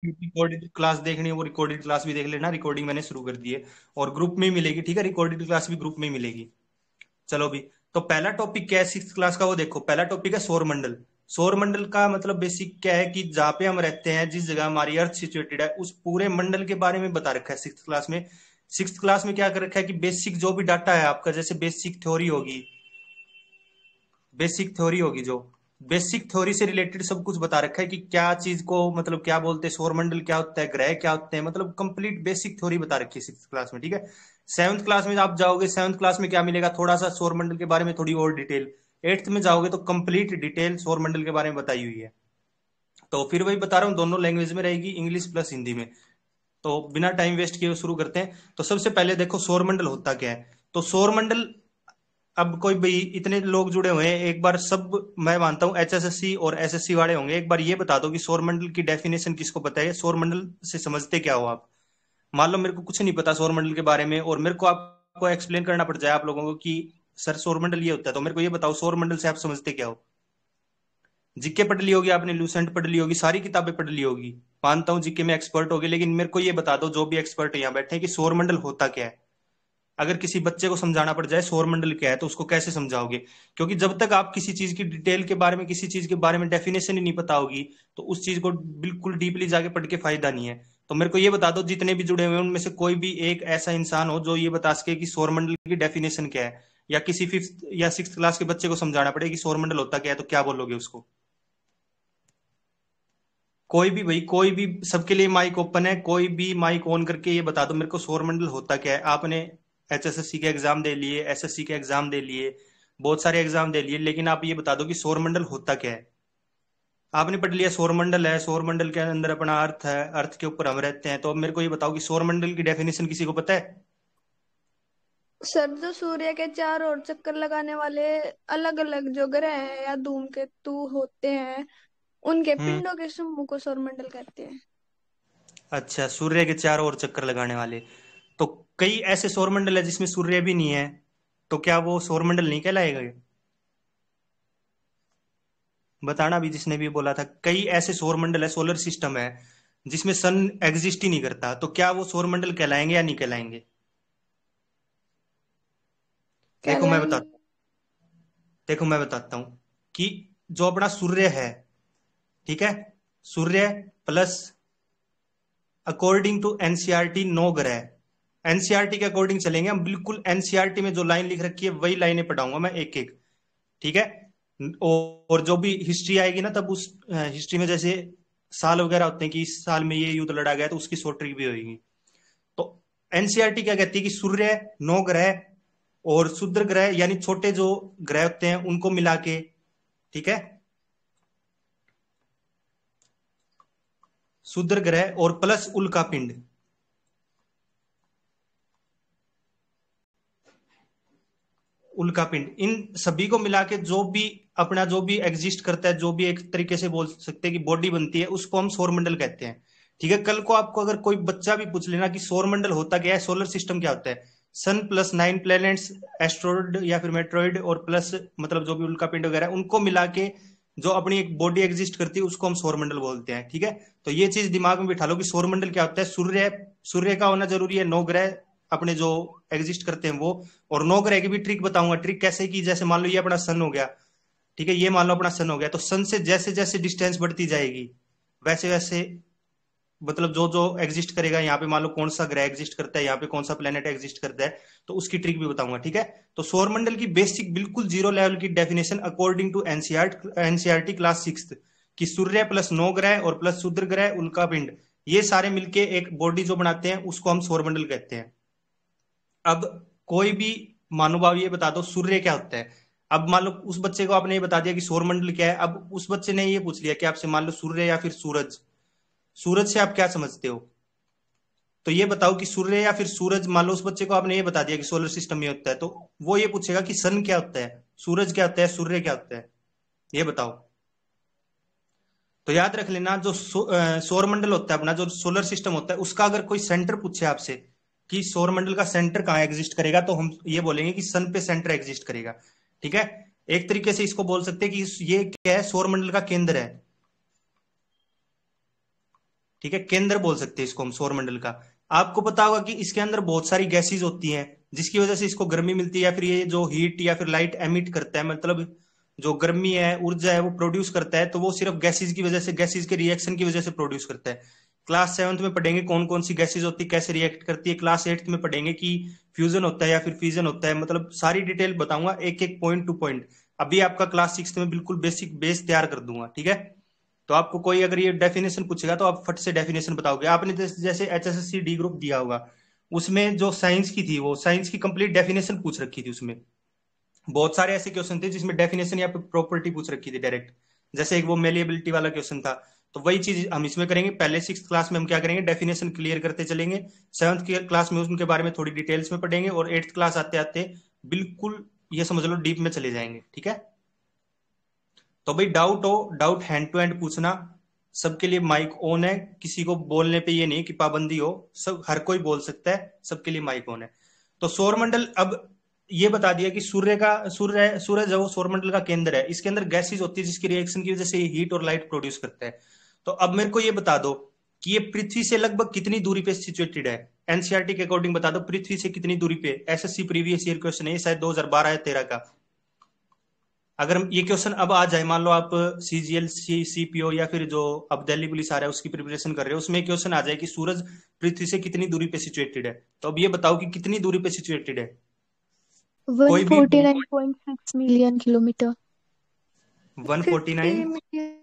Recorded class देखनी है वो रिकॉर्डेड क्लास भी देख लेना, रिकॉर्डिंग मैंने शुरू कर दी है और ग्रुप में ही मिलेगी, ठीक है, रिकॉर्डेड क्लास भी ग्रुप में ही मिलेगी। चलो भी, तो पहला टॉपिक क्या है सिक्स क्लास का वो देखो, पहला टॉपिक है सौर मंडल। सौर मंडल का मतलब बेसिक क्या है कि जहाँ पे हम रहते हैं, जिस जगह हमारी अर्थ सिचुएटेड है, उस पूरे मंडल के बारे में बता रखा है सिक्स क्लास में। सिक्स क्लास में क्या कर रखा है कि बेसिक जो भी डाटा है आपका, जैसे बेसिक थ्योरी होगी, बेसिक थ्योरी होगी जो बेसिक थ्योरी से रिलेटेड सब कुछ बता रखा है कि क्या चीज को मतलब क्या बोलते हैं, सौरमंडल क्या होता है, ग्रह क्या होते हैं, मतलब कंप्लीट बेसिक थ्योरी बता रखी है सिक्स क्लास में, ठीक है। सेवंथ क्लास में आप जाओगे, सेवंथ क्लास में क्या मिलेगा, थोड़ा सा सौरमंडल के बारे में थोड़ी और डिटेल। एट्थ में जाओगे तो कंप्लीट डिटेल सौरमंडल के बारे में बताई हुई है। तो फिर वही बता रहा हूँ, दोनों लैंग्वेज में रहेगी, इंग्लिश प्लस हिंदी में। तो बिना टाइम वेस्ट किए शुरू करते हैं। तो सबसे पहले देखो सौरमंडल होता क्या है। तो सौरमंडल, अब कोई भाई इतने लोग जुड़े हुए हैं, एक बार सब मैं मानता हूं एचएसएससी और एसएससी वाले होंगे, एक बार ये बता दो कि सौरमंडल की डेफिनेशन किसको पता है, सौरमंडल से समझते क्या हो आप। मान लो मेरे को कुछ नहीं पता सौरमंडल के बारे में और मेरे को आपको एक्सप्लेन करना पड़ जाए आप लोगों को कि सर सौरमंडल ये होता है, तो मेरे को ये बताओ सौरमंडल से आप समझते क्या हो। जीके पढ़ ली होगी आपने, लूसेंट पढ़ ली होगी, सारी किताबें पढ़ ली होगी, मानता हूँ जीके में एक्सपर्ट होगी, लेकिन मेरे को ये बता दो जो भी एक्सपर्ट यहाँ बैठे हैं कि सौरमंडल होता क्या है। अगर किसी बच्चे को समझाना पड़ जाए सौरमंडल क्या है तो उसको कैसे समझाओगे, क्योंकि जब तक आप किसी चीज की डिटेल के बारे में, किसी चीज के बारे में डेफिनेशन ही नहीं पता होगी, तो उस चीज को बिल्कुल डीपली जाके पढ़ के फायदा नहीं है। तो मेरे को ये बता दो जितने भी जुड़े हुए हैं उनमें से कोई भी एक ऐसा इंसान हो जो ये बता सके कि सौरमंडल की डेफिनेशन क्या है, या किसी फिफ्थ या सिक्स क्लास के बच्चे को समझाना पड़े कि सौरमंडल होता क्या है, तो क्या बोलोगे उसको। कोई भी भाई, कोई भी, सबके लिए माइक ओपन है, कोई भी माइक ऑन करके ये बता दो मेरे को सौरमंडल होता क्या है। आपने एचएसएससी के एग्जाम दे लिए, एसएससी के एग्जाम दे लिए, बहुत सारे एग्जाम दे लिए, लेकिन आप ये बता दो कि सौरमंडल होता क्या है। आपने पढ़ लिया सौरमंडल है, सौरमंडल के अंदर अपना अर्थ है, अर्थ के ऊपर हम रहते हैं, तो अब मेरे को ये बताओ कि सौरमंडल की डेफिनेशन किसी को पता है। सर, जो सूर्य के चारों ओर चक्कर लगाने वाले अलग अलग जो ग्रह हैं या धूमकेतु होते हैं, उनके हम्म। पिंडों के समूह को सौरमंडल कहते हैं। अच्छा, सूर्य के चारों ओर चक्कर लगाने वाले, तो कई ऐसे सौरमंडल है जिसमें सूर्य भी नहीं है, तो क्या वो सौरमंडल नहीं कहलाएगा ये? बताना भी, जिसने भी बोला था कई ऐसे सौरमंडल है, सोलर सिस्टम है जिसमें सन एग्जिस्ट ही नहीं करता, तो क्या वो सौरमंडल कहलाएंगे या नहीं कहलाएंगे। देखो मैं बता कहलाएंगे। देखो मैं बताता हूं कि जो अपना सूर्य है, ठीक है, सूर्य प्लस, अकॉर्डिंग टू एनसीईआरटी नो ग्रह, एनसीईआरटी के अकॉर्डिंग चलेंगे हम, बिल्कुल एनसीईआरटी में जो लाइन लिख रखी है वही लाइनें पढ़ाऊंगा मैं एक एक, ठीक है। और जो भी हिस्ट्री आएगी ना, तब उस हिस्ट्री में जैसे साल वगैरह होते हैं कि इस साल में ये युद्ध लड़ा गया, तो उसकी शॉर्ट ट्रिक भी होगी। तो एनसीईआरटी क्या कहती है कि सूर्य, नौ ग्रह और क्षुद्र ग्रह यानी छोटे जो ग्रह होते हैं उनको मिला के, ठीक है, क्षुद्र ग्रह और प्लस उल्का पिंड, उल्का पिंड, इन सभी को मिला के जो भी अपना जो भी एग्जिस्ट करता है, जो भी एक तरीके से बोल सकते हैं कि बॉडी बनती है, उसको हम सौरमंडल कहते हैं। ठीक है, कल को आपको अगर कोई बच्चा भी पूछ लेना कि सौरमंडल होता क्या है, सोलर सिस्टम क्या होता है, सन प्लस नाइन प्लैनेट्स, एस्ट्रॉइड या फिर मेट्रॉइड और प्लस मतलब जो भी उल्का पिंड वगैरह उनको मिला के जो अपनी एक बॉडी एग्जिस्ट करती है उसको हम सौरमंडल बोलते हैं, ठीक है। तो ये चीज दिमाग में बिठा लो कि सौरमंडल क्या होता है, सूर्य, सूर्य का होना जरूरी है, नौ ग्रह अपने जो एग्जिस्ट करते हैं वो, और नौ ग्रह की भी ट्रिक बताऊंगा, ट्रिक कैसे की, जैसे मान लो ये अपना सन हो गया, ठीक है, ये मान लो अपना सन हो गया, तो सन से जैसे जैसे डिस्टेंस बढ़ती जाएगी वैसे वैसे मतलब जो जो एग्जिस्ट करेगा, यहाँ पे मान लो कौन सा ग्रह एग्जिस्ट करता है, यहाँ पे कौन सा प्लेनेट एग्जिस्ट करता है, तो उसकी ट्रिक भी बताऊंगा, ठीक है। तो सौरमंडल की बेसिक बिल्कुल जीरो लेवल की definition according to NCERT class six, कि सूर्य प्लस नौ ग्रह और प्लस क्षुद्र ग्रह उल्का पिंड, ये सारे मिलके एक बॉडी जो बनाते हैं उसको हम सौरमंडल कहते हैं। अब कोई भी महानुभाव ये बता दो सूर्य क्या होता है। अब मान लो उस बच्चे को आपने ये बता दिया कि सौरमंडल क्या है, अब उस बच्चे ने ये पूछ लिया कि आपसे मान लो सूर्य या फिर सूरज, सूरज से आप क्या समझते हो, तो ये बताओ कि सूर्य या फिर सूरज, मान लो उस बच्चे को आपने ये बता दिया कि सोलर सिस्टम ये होता है, तो वो ये पूछेगा कि सन क्या होता है, सूरज क्या होता है, सूर्य क्या होता है, ये बताओ। तो याद रख लेना जो सौरमंडल होता है अपना, जो सोलर सिस्टम होता है, उसका अगर कोई सेंटर पूछे आपसे कि सौरमंडल का सेंटर कहाँ एग्जिस्ट करेगा, तो हम ये बोलेंगे कि सन पे सेंटर एग्जिस्ट करेगा, ठीक है। एक तरीके से इसको बोल सकते हैं कि ये क्या है, सौरमंडल का केंद्र है। ठीक है, केंद्र बोल सकते हैं इसको हम सौरमंडल का। आपको पता होगा कि इसके अंदर बहुत सारी गैसेज होती हैं, जिसकी वजह से इसको गर्मी मिलती है, या फिर ये जो हीट या फिर लाइट एमिट करता है, मतलब जो गर्मी है, ऊर्जा है, वो प्रोड्यूस करता है, तो वो सिर्फ गैसेज की वजह से, गैसेज के रिएक्शन की वजह से प्रोड्यूस करता है। क्लास 7th में पढ़ेंगे कौन कौन सी गैसेज होती है, कैसे रिएक्ट करती है। क्लास 8th में पढ़ेंगे कि फ्यूजन होता है या फिर फिजन होता है, मतलब सारी डिटेल बताऊंगा एक एक पॉइंट टू पॉइंट। अभी आपका क्लास 6th में बिल्कुल बेसिक बेस तैयार कर दूंगा, ठीक है। तो आपको कोई अगर ये डेफिनेशन पूछेगा तो आप फट से डेफिनेशन बताओगे। आपने जैसे एचएसएससी डी ग्रुप दिया होगा, उसमें जो साइंस की थी, वो साइंस की कंप्लीट डेफिनेशन पूछ रखी थी। उसमें बहुत सारे ऐसे क्वेश्चन थे जिसमें डेफिनेशन या प्रॉपर्टी पूछ रखी थी डायरेक्ट, जैसे एक वो मेलिएबिलिटी वाला क्वेश्चन था। तो वही चीज हम इसमें करेंगे। पहले 6th क्लास में हम क्या करेंगे, डेफिनेशन क्लियर करते चलेंगे। 7th की क्लास में उनके बारे में थोड़ी डिटेल्स में पढ़ेंगे, और 8th क्लास आते आते बिल्कुल ये समझ लो डीप में चले जाएंगे, ठीक है। तो भाई डाउट हो, डाउट हैंड टू हैंड पूछना। सबके लिए माइक ऑन है, किसी को बोलने पे ये नहीं कि पाबंदी हो, सब हर कोई बोल सकता है, सबके लिए माइक ऑन है। तो सौरमंडल, अब ये बता दिया कि सूरज है वो सौरमंडल का केंद्र है। इसके अंदर गैसेज होती है जिसकी रिएक्शन की वजह से हीट और लाइट प्रोड्यूस करता है। तो अब मेरे को ये बता दो कि ये पृथ्वी से लगभग कितनी दूरी पे सिचुएटेड है। एनसीईआरटी के अकॉर्डिंग बता दो पृथ्वी से कितनी दूरी पे। एसएससी प्रीवियस ईयर क्वेश्चन है, शायद 2012 या 13 का। अगर ये क्वेश्चन अब आ जाए, मान लो आप सीजीएल सीपीओ या फिर जो अब दिल्ली पुलिस आ रहा है उसकी प्रिपरेशन कर रहे हो, उसमें क्वेश्चन आ जाए कि सूरज पृथ्वी से कितनी दूरी पे सिचुएटेड है, तो अब ये बताओ कि कितनी दूरी पे सिचुएटेड है। वन कोई भी। Forty nine point six million kilometre 50 149। Million.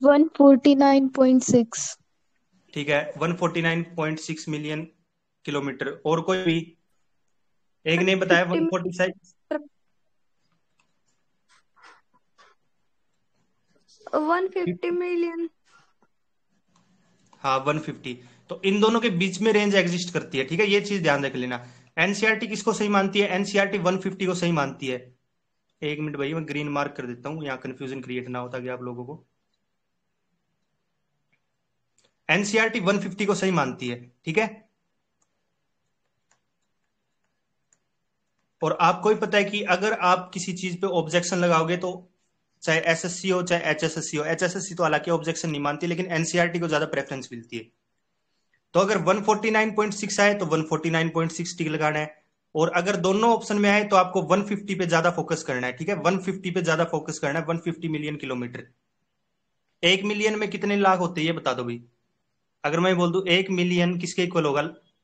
149.6। ठीक है, 149.6 मिलियन किलोमीटर। और कोई भी एक ने बताया 50 146। 150 मिलियन। हाँ 150। तो इन दोनों के बीच में रेंज एग्जिस्ट करती है, ठीक है, ये चीज ध्यान रख लेना। एनसीईआरटी किसको सही मानती है, एनसीईआरटी 150 को सही मानती है। एक मिनट भाई, मैं ग्रीन मार्क कर देता हूँ, यहाँ कंफ्यूजन क्रिएट ना होता कि आप लोगों को। एनसीईआरटी 150 को सही मानती है, ठीक है। और आपको ही पता है कि अगर आप किसी चीज पे ऑब्जेक्शन लगाओगे, तो चाहे एसएससी हो चाहे एचएसएससी हो, एचएसएससी तो हालांकि ऑब्जेक्शन नहीं मानती, लेकिन एनसीईआरटी को ज्यादा प्रेफरेंस मिलती है। तो अगर 149.6 आए तो 149.6 टिक लगाना है, और अगर दोनों ऑप्शन में आए तो आपको 150 पे ज्यादा फोकस करना है, ठीक है। 150 पे ज्यादा फोकस करना है, 150 मिलियन किलोमीटर। 1 मिलियन में कितने लाख होते हैं ये बता दो भाई। अगर मैं बोल दूं 1 मिलियन किसके इक्वल होगा,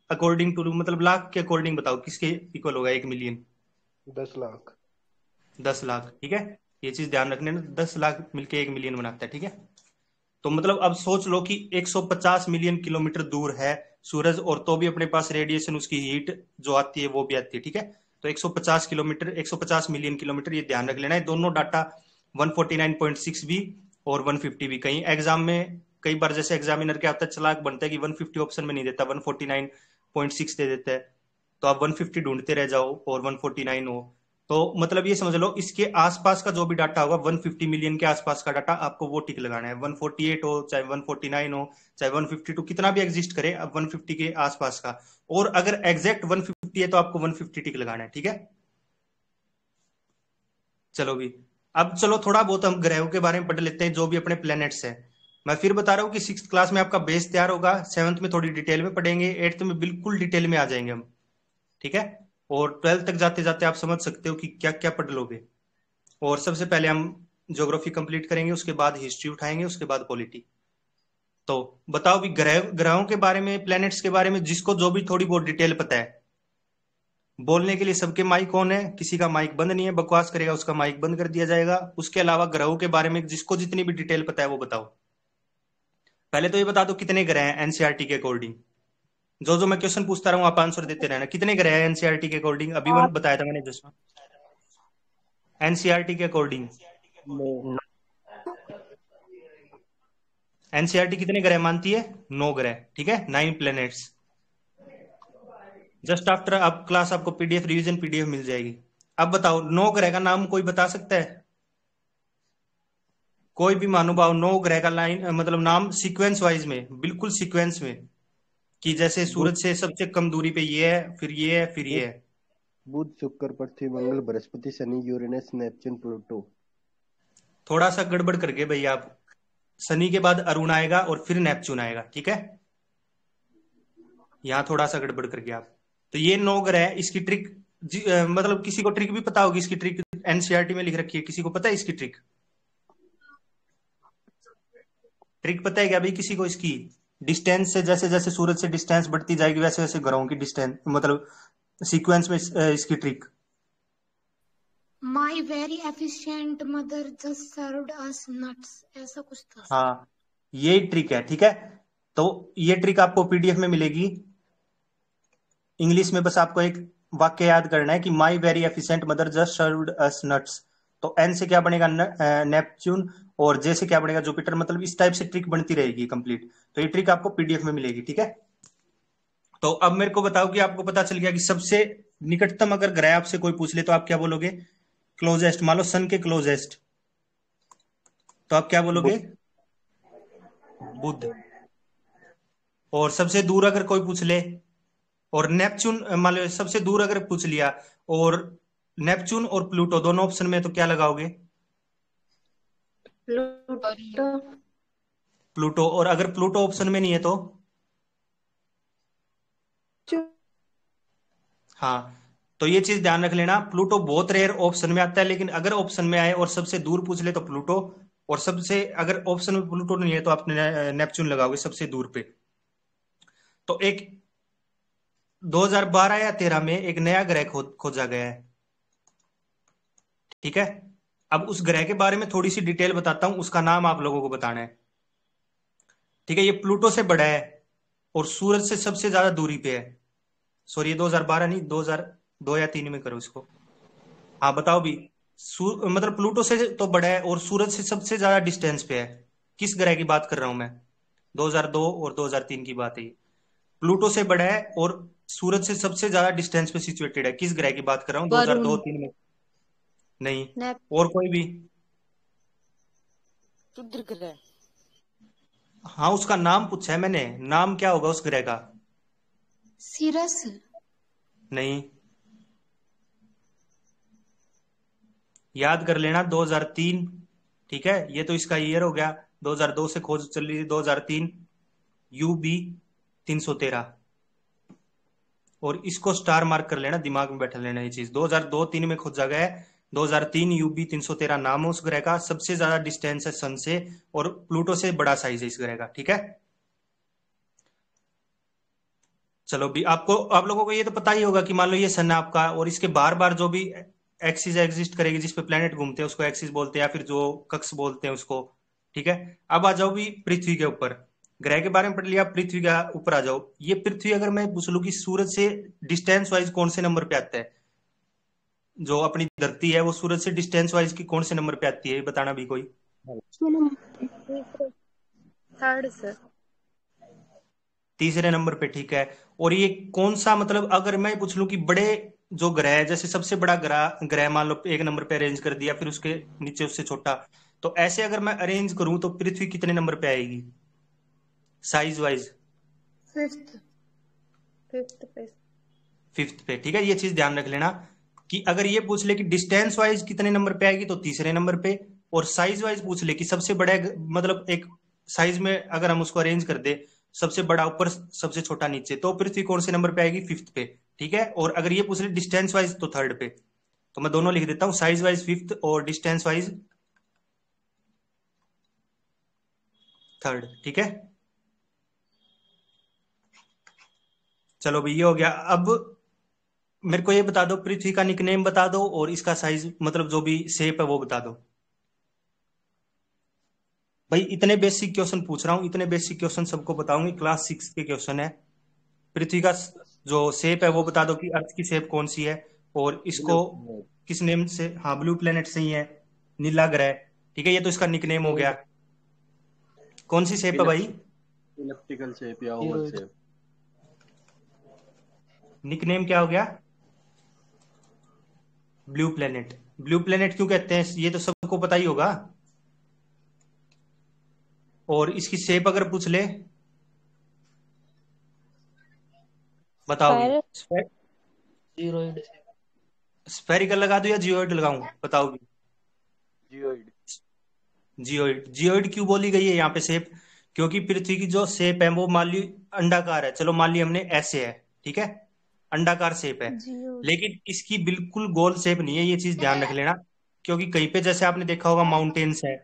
अकॉर्डिंग टू, मतलब लाख के अकॉर्डिंग बताओ किसके इक्वल होगा 1 मिलियन। 10 लाख। 10 लाख, ठीक है। ये चीज ध्यान रखने ना, 10 लाख मिलके 1 मिलियन बनाता है, ठीक है। तो मतलब अब सोच लो कि 150 मिलियन किलोमीटर दूर है सूरज, और तो भी अपने पास रेडिएशन, उसकी हीट जो आती है वो भी आती है, ठीक है। तो 150 किलोमीटर, 150 मिलियन किलोमीटर, ये ध्यान रख लेना है। दोनों डाटा 149.6 भी और 150 भी, कहीं एग्जाम में कई बार जैसे एग्जामिनर क्या होता है, चालाक बनता है कि 150 ऑप्शन में नहीं देता, 149.6 दे देता है। तो आप 150 ढूंढते रह जाओ और 149 हो। तो मतलब ये समझ लो इसके आसपास का जो भी डाटा होगा, 150 मिलियन के आसपास का डाटा, आपको वो टिक लगाना है। 148 हो चाहे 149 हो चाहे 152, कितना भी एग्जिस्ट करे, अब 150 के आसपास का। और अगर एग्जैक्ट 150 है तो आपको 150 टिक लगाना है, ठीक है। चलो भी, अब चलो थोड़ा बहुत हम ग्रहों के बारे में पढ़ लेते हैं, जो भी अपने प्लैनेट्स है। मैं फिर बता रहा हूँ कि 6th क्लास में आपका बेस तैयार होगा, 7th में थोड़ी डिटेल में पढ़ेंगे, 8th में बिल्कुल डिटेल में आ जाएंगे हम, ठीक है। और 12th तक जाते जाते आप समझ सकते हो कि क्या क्या पढ़ लोगे। और सबसे पहले हम ज्योग्राफी कंप्लीट करेंगे, उसके बाद हिस्ट्री उठाएंगे, उसके बाद पॉलिटी। तो बताओ भी ग्रहों के बारे में, प्लैनेट्स के बारे में जिसको जो भी थोड़ी बहुत डिटेल पता है, बोलने के लिए सबके माइक ऑन है, किसी का माइक बंद नहीं है, बकवास करेगा उसका माइक बंद कर दिया जाएगा। उसके अलावा ग्रहों के बारे में जिसको जितनी भी डिटेल पता है वो बताओ। पहले तो ये बता दो कितने ग्रह हैं एनसीईआरटी के अकॉर्डिंग। जो जो मैं क्वेश्चन पूछता रहा हूँ आप आंसर देते रहना। कितने ग्रह हैं एनसीईआरटी के अकॉर्डिंग, अभी मैंने बताया था मैंने जस्ट, एनसीईआरटी के अकॉर्डिंग। नौ। एनसीईआरटी कितने ग्रह मानती है, 9 ग्रह, ठीक है, 9 प्लैनेट्स। जस्ट आफ्टर आप क्लास आपको पीडीएफ, रिवीजन पीडीएफ मिल जाएगी। अब बताओ 9 ग्रह का नाम कोई बता सकता है, कोई भी महानुभाव 9 ग्रह का लाइन मतलब नाम सीक्वेंस वाइज में, बिल्कुल सीक्वेंस में, कि जैसे बुध सूरज से सबसे कम दूरी पे ये है, फिर ये है, फिर ये बुध है। बुध शुक्र पृथ्वी मंगल बृहस्पति शनि यूरेनस नेपच्यून प्लूटो। थोड़ा सा गड़बड़ कर गए भाई आप। शनि के बाद अरुण आएगा और फिर नेपच्यून आएगा, ठीक है। यहां थोड़ा सा गड़बड़ कर गया आप। तो ये 9 ग्रह है। इसकी ट्रिक मतलब किसी को ट्रिक भी पता होगी, इसकी ट्रिक एनसीईआरटी में लिख रखी है, किसी को पता है इसकी ट्रिक? ट्रिक पता है क्या भाई किसी को इसकी? डिस्टेंस से, जैसे जैसे सूरज से डिस्टेंस बढ़ती जाएगी वैसे वैसे ग्रहों की डिस्टेंस, मतलब सीक्वेंस में इसकी trick. My very efficient mother just served us nuts, ऐसा कुछ था। हाँ, ये ट्रिक है, ठीक है। तो ये ट्रिक आपको पीडीएफ में मिलेगी इंग्लिश में। बस आपको एक वाक्य याद करना है कि my very efficient mother just served us nuts. तो एन से क्या बनेगा? नेपच्यून, और जे से क्या बनेगा? जुपिटर। मतलब इस टाइप से ट्रिक बनती रहेगी कंप्लीट। तो ये ट्रिक आपको पीडीएफ में मिलेगी, ठीक है। तो अब मेरे को बताओ कि आपको पता चल गया कि सबसे निकटतम अगर ग्रह आपसे कोई पूछ ले तो आप क्या बोलोगे? क्लोजेस्ट। मान लो सन के क्लोजेस्ट, तो आप क्या बोलोगे? बुध। और सबसे दूर अगर कोई पूछ ले, और नेपच्यून मान लो सबसे दूर अगर पूछ लिया, और नेपच्यून और प्लूटो दोनों ऑप्शन में, तो क्या लगाओगे? प्लूटो। प्लूटो। और अगर प्लूटो ऑप्शन में नहीं है तो? हाँ, तो ये चीज ध्यान रख लेना, प्लूटो बहुत रेयर ऑप्शन में आता है, लेकिन अगर ऑप्शन में आए और सबसे दूर पूछ ले तो प्लूटो, और सबसे अगर ऑप्शन में प्लूटो नहीं है तो आप नेपच्यून लगाओगे सबसे दूर पे। तो एक 2012 या 13 में एक नया ग्रह खोजा गया है, ठीक है। अब उस ग्रह के बारे में थोड़ी सी डिटेल बताता हूं, उसका नाम आप लोगों को बताना है, ठीक है। ये प्लूटो से बड़ा है और सूरज से सबसे ज्यादा दूरी पे है। सॉरी, ये 2012 नहीं, 2002 या 3 में करो इसको। हाँ बताओ भी। मतलब प्लूटो से तो बड़ा है और सूरज से सबसे ज्यादा डिस्टेंस पे है। किस ग्रह की बात कर रहा हूं मैं? 2002 और 2003 की बात है ये। प्लूटो से बड़ा है और सूरज से सबसे ज्यादा डिस्टेंस पे सिचुएटेड है। किस ग्रह की बात कर रहा हूँ? 2002-3 में। नहीं। और कोई भी? क्षुद्र ग्रह। हाँ, उसका नाम पूछा है मैंने, नाम क्या होगा उस ग्रह का? सीरस। नहीं, याद कर लेना 2003, ठीक है। ये तो इसका ईयर हो गया, 2002 से खोज चल रही थी, 2003 UB 313। और इसको स्टार मार्क कर लेना, दिमाग में बैठा लेना ये चीज। 2002-3 में खोजा गया है, 2003 UB 313 नाम है उस ग्रह का। सबसे ज्यादा डिस्टेंस है सन से, और प्लूटो से बड़ा साइज है इस ग्रह का, ठीक है। चलो भी, आप लोगों को ये तो पता ही होगा कि मान लो ये सन है आपका, और इसके बार बार जो भी एक्सिस एग्जिस्ट करेगी, जिसपे प्लेनेट घूमते हैं उसको एक्सिस बोलते हैं, या फिर जो कक्ष बोलते हैं उसको, ठीक है। अब आ जाओ भी पृथ्वी के ऊपर। ग्रह के बारे में पढ़ लिया, पृथ्वी के ऊपर आ जाओ। ये पृथ्वी अगर मैं पूछ लूं कि सूरज से डिस्टेंस वाइज कौन से नंबर पे आता है, जो अपनी धरती है वो सूरज से डिस्टेंस वाइज की कौन से नंबर पे आती है, ये बताना भी कोई। Third sir. तीसरे नंबर पे, ठीक है। और ये कौन सा, मतलब अगर मैं पूछ लूं कि बड़े जो ग्रह है, जैसे सबसे बड़ा ग्रह मान लो एक नंबर पे अरेंज कर दिया, फिर उसके नीचे उससे छोटा, तो ऐसे अगर मैं अरेंज करूं तो पृथ्वी कितने नंबर पे आएगी साइज वाइज? फिफ्थ। फिफ्थ पे। फिफ्थ पे, ठीक है। ये चीज ध्यान रख लेना कि अगर ये पूछ ले कि डिस्टेंस वाइज कितने नंबर पे आएगी तो तीसरे नंबर पे, और साइज वाइज पूछ ले कि सबसे बड़ा, मतलब एक साइज में अगर हम उसको अरेंज कर दे, सबसे बड़ा ऊपर सबसे छोटा नीचे, तो पृथ्वी कौन से नंबर पे आएगी? फिफ्थ पे, ठीक है। और अगर ये पूछ ले डिस्टेंस वाइज तो थर्ड पे। तो मैं दोनों लिख देता हूं, साइज वाइज फिफ्थ और डिस्टेंस वाइज थर्ड, ठीक है। चलो भाई, ये हो गया। अब मेरे को ये बता दो, पृथ्वी का निकनेम बता दो, और इसका साइज, मतलब जो भी शेप है वो बता दो। भाई इतने बेसिक क्वेश्चन पूछ रहा हूँ, इतने बेसिक क्वेश्चन सबको बताऊंगी, क्लास 6 के क्वेश्चन है। पृथ्वी का जो शेप है वो बता दो कि अर्थ की शेप कौन सी है, और इसको किस नेम से? हाँ, ब्लू प्लेनेट से ही है, नीला ग्रह, ठीक है। ये तो इसका निकनेम हो गया। कौन सी शेप है भाई? इलिप्टिकल शेप या ओवल शेप। निकनेम क्या हो गया? Blue planet. ब्लू प्लेनेट क्यों कहते हैं ये तो सबको पता ही होगा। और इसकी शेप अगर पूछ ले, बताओगी? जीरोइड। स्फेरिकल लगा दूं या जियोइड लगाऊं, बताओगी? जियोइड। जियोइड। जियोइड क्यों बोली गई है यहाँ पे शेप? क्योंकि पृथ्वी की जो शेप है वो मान ली अंडाकार है, चलो मान ली हमने ऐसे है, ठीक है, अंडाकार शेप है, जियो लेकिन इसकी बिल्कुल गोल शेप नहीं है, ये चीज ध्यान रख लेना। क्योंकि कहीं पे जैसे आपने देखा होगा माउंटेन्स है,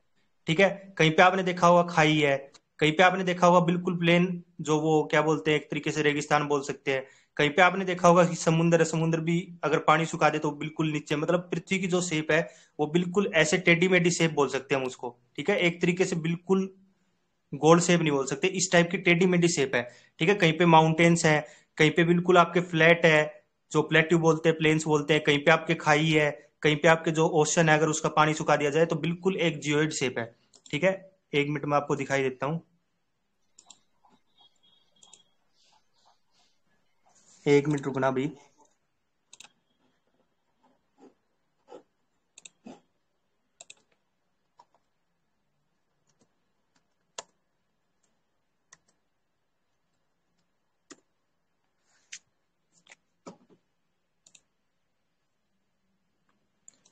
ठीक है, कहीं पे आपने देखा होगा खाई है, कहीं पे आपने देखा होगा बिल्कुल प्लेन, जो वो क्या बोलते हैं एक तरीके से रेगिस्तान बोल सकते हैं, कहीं पे आपने देखा होगा कि समुद्र है, समुद्र भी अगर पानी सुखा दे तो बिल्कुल नीचे, मतलब पृथ्वी की जो शेप है वो बिल्कुल ऐसे टेढ़ी मेढ़ी शेप बोल सकते हैं हम उसको, ठीक है, एक तरीके से बिल्कुल गोल शेप नहीं बोल सकते, इस टाइप की टेढ़ी मेढ़ी शेप है, ठीक है। कहीं पे माउंटेन्स है, कहीं पे बिल्कुल आपके फ्लैट है, जो प्लेट्यू बोलते हैं, प्लेन्स बोलते हैं, कहीं पे आपके खाई है, कहीं पे आपके जो ओशन है अगर उसका पानी सुखा दिया जाए तो बिल्कुल एक जियोइड शेप है, ठीक है। 1 मिनट में आपको दिखाई देता हूँ, 1 मिनट रुकना भी।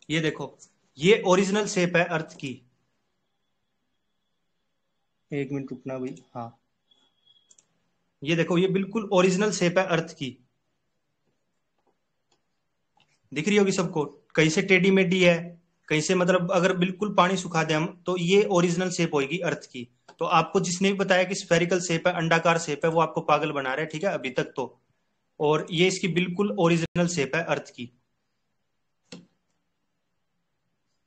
ये देखो, ये ओरिजिनल शेप है अर्थ की। 1 मिनट रुकना भाई, हाँ, ये देखो, ये बिल्कुल ओरिजिनल शेप है अर्थ की, दिख रही होगी सबको, कहीं से टेढ़ी मेढ़ी है, कहीं से, मतलब अगर बिल्कुल पानी सुखा दे हम तो ये ओरिजिनल शेप होगी अर्थ की। तो आपको जिसने भी बताया कि स्फेरिकल शेप है, अंडाकार शेप है, वो आपको पागल बना रहा है, ठीक है, अभी तक तो। और ये इसकी बिल्कुल ओरिजिनल शेप है अर्थ की,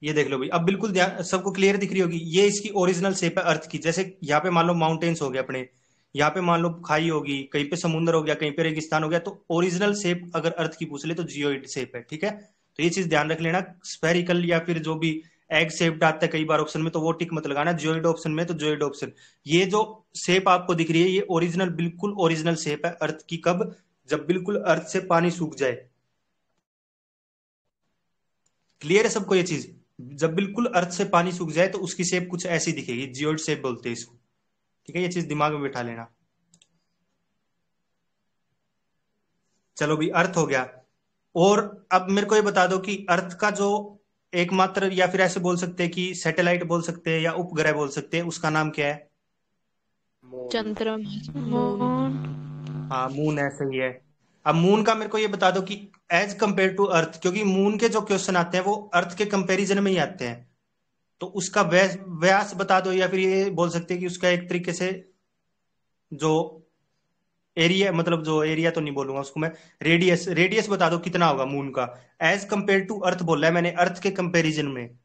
ये देख लो भाई, अब बिल्कुल सबको क्लियर दिख रही होगी, ये इसकी ओरिजिनल शेप है अर्थ की। जैसे यहाँ पे मान लो माउंटेन्स हो गए अपने, यहाँ पे मान लो खाई होगी, कहीं पे समुद्र हो गया, कहीं पे रेगिस्तान हो गया, तो ओरिजिनल शेप अगर अर्थ की पूछ ले तो जियोइड शेप है, ठीक है। तो ये चीज ध्यान रख लेना, स्फेरिकल या फिर जो भी एग शेप्ड आता है कई बार ऑप्शन में, तो वो टिक मत लगाना, जियोइड ऑप्शन में तो जियोइड ऑप्शन। ये जो शेप आपको दिख रही है ये ओरिजिनल, बिल्कुल ओरिजिनल शेप है अर्थ की। कब? जब बिल्कुल अर्थ से पानी सूख जाए। क्लियर है सबको ये चीज? जब बिल्कुल अर्थ से पानी सूख जाए तो उसकी शेप कुछ ऐसी दिखेगी, जियोइड शेप बोलते हैं इसको, ठीक है, ये चीज दिमाग में बिठा लेना। चलो भी, अर्थ हो गया। और अब मेरे को ये बता दो कि अर्थ का जो एकमात्र, या फिर ऐसे बोल सकते हैं कि सैटेलाइट बोल सकते हैं या उपग्रह बोल सकते हैं, उसका नाम क्या है? चंद्रमा मून। हाँ, मून है, सही है। अब मून का मेरे को ये बता दो कि एज कंपेयर टू अर्थ, क्योंकि मून के जो क्वेश्चन आते हैं वो अर्थ के कंपैरिजन में ही आते हैं, तो उसका व्यास बता दो, या फिर ये बोल सकते हैं कि उसका एक तरीके से जो एरिया, मतलब जो एरिया तो नहीं बोलूंगा उसको मैं, रेडियस, रेडियस बता दो कितना होगा मून का, एज कंपेयर टू अर्थ बोला है मैंने, अर्थ के कंपैरिजन में,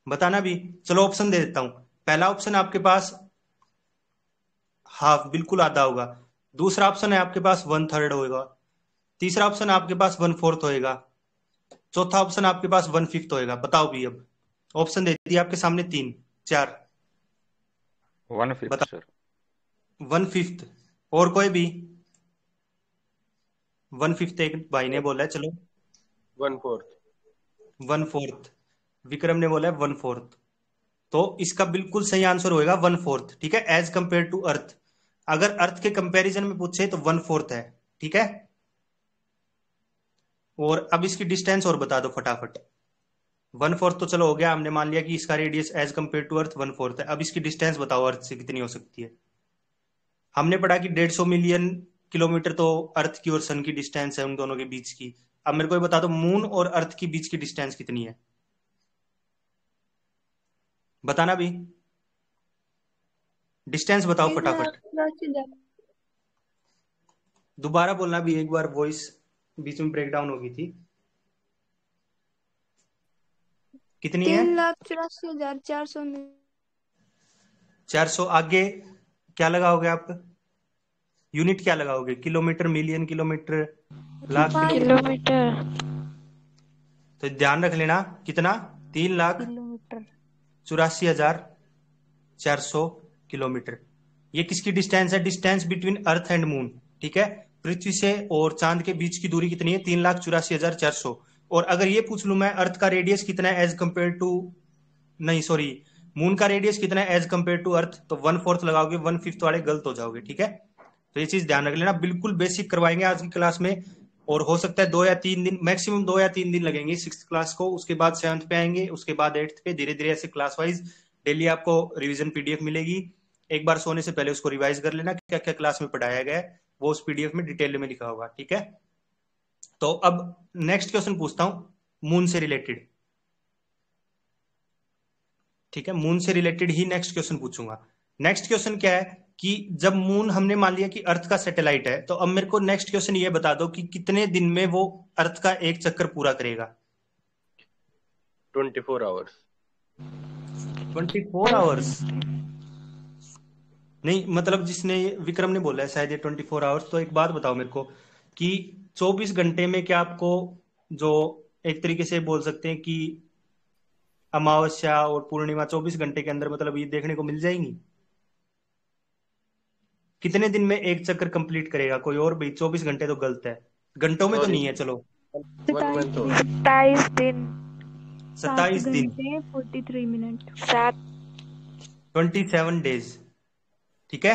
बताना भी। चलो ऑप्शन दे देता हूं। पहला ऑप्शन आपके पास हाफ, बिल्कुल आधा होगा। दूसरा ऑप्शन है आपके पास 1/3 होगा। तीसरा ऑप्शन आपके पास 1/4 होएगा। चौथा ऑप्शन आपके पास 1/5 होएगा। बताओ भी, अब ऑप्शन दे दिए आपके सामने, 3 4, 1/5 बताओ। सर। 1/5, और कोई भी? 1/5 एक भाई ने बोला है, चलो 1/4। 1/4 विक्रम ने बोला है 1/4, तो इसका बिल्कुल सही आंसर होएगा 1/4, ठीक है, एज कंपेयर टू अर्थ। अगर अर्थ के कंपैरिजन में पूछे तो 1/4 है, ठीक है। और अब इसकी डिस्टेंस और बता दो फटाफट। 1/4 तो चलो हो गया, हमने मान लिया कि इसका radius as compare to earth 1/4 है। अब इसकी डिस्टेंस बताओ अर्थ से कितनी हो सकती है। हमने पढ़ा कि 150 मिलियन किलोमीटर तो अर्थ की और सन की डिस्टेंस है, उन दोनों के बीच की। अब मेरे को ये बता दो मून और अर्थ के बीच की डिस्टेंस कितनी है, बताना भी, डिस्टेंस बताओ 3 फटाफट। लाख 84,000। दोबारा बोलना भी, एक बार वॉइस बीच में ब्रेकडाउन हो गई थी। कितनी है? 3,84,400। 400, आगे क्या लगाओगे आप? यूनिट क्या लगाओगे? Kilometre, million kilometre, lakh kilometre. तो ध्यान रख लेना, कितना? 3,84,400 किलोमीटर। ये किसकी डिस्टेंस है? Distance between earth and moon, ठीक है। पृथ्वी से और चांद के बीच की दूरी कितनी है? 3,84,400। और अगर ये पूछ लू मैं, अर्थ का रेडियस कितना है एज कंपेयर टू, नहीं सॉरी, मून का रेडियस कितना है एज कंपेयर टू अर्थ, तो 1/4 लगाओगे, 1/5 वाले गलत हो जाओगे, ठीक है। तो ये चीज ध्यान रख लेना, बिल्कुल बेसिक करवाएंगे आज की क्लास में। और हो सकता है 2 या 3 दिन, मैक्सिमम 2 या 3 दिन लगेंगे 6th क्लास को। उसके बाद 7th पे आएंगे, उसके बाद 8th पे, धीरे धीरे ऐसे क्लास वाइज डेली आपको रिवीजन पीडीएफ मिलेगी। एक बार सोने से पहले उसको रिवाइज कर लेना, क्या क्या क्लास में पढ़ाया गया है वो उस पीडीएफ में डिटेल में लिखा होगा, ठीक है। तो अब नेक्स्ट क्वेश्चन पूछता हूं मून से रिलेटेड, ठीक है। मून से रिलेटेड ही नेक्स्ट क्वेश्चन पूछूंगा। नेक्स्ट क्वेश्चन क्या है कि जब मून हमने मान लिया कि अर्थ का सैटेलाइट है, तो अब मेरे को नेक्स्ट क्वेश्चन ये बता दो कि कितने दिन में वो अर्थ का एक चक्कर पूरा करेगा। 24 आवर्स। 24 आवर्स नहीं, मतलब जिसने विक्रम ने बोला है शायद ये 24 आवर्स। तो एक बात बताओ मेरे को कि 24 घंटे में क्या आपको जो एक तरीके से बोल सकते हैं कि अमावस्या और पूर्णिमा 24 घंटे के अंदर मतलब ये देखने को मिल जाएंगी? कितने दिन में एक चक्कर कंप्लीट करेगा कोई और भी? 24 घंटे तो गलत है, घंटों में तो नहीं है, चलो 1 मंथ हो। 27 दिन 27 दिन 43 मिनट 27 डेज, ठीक है।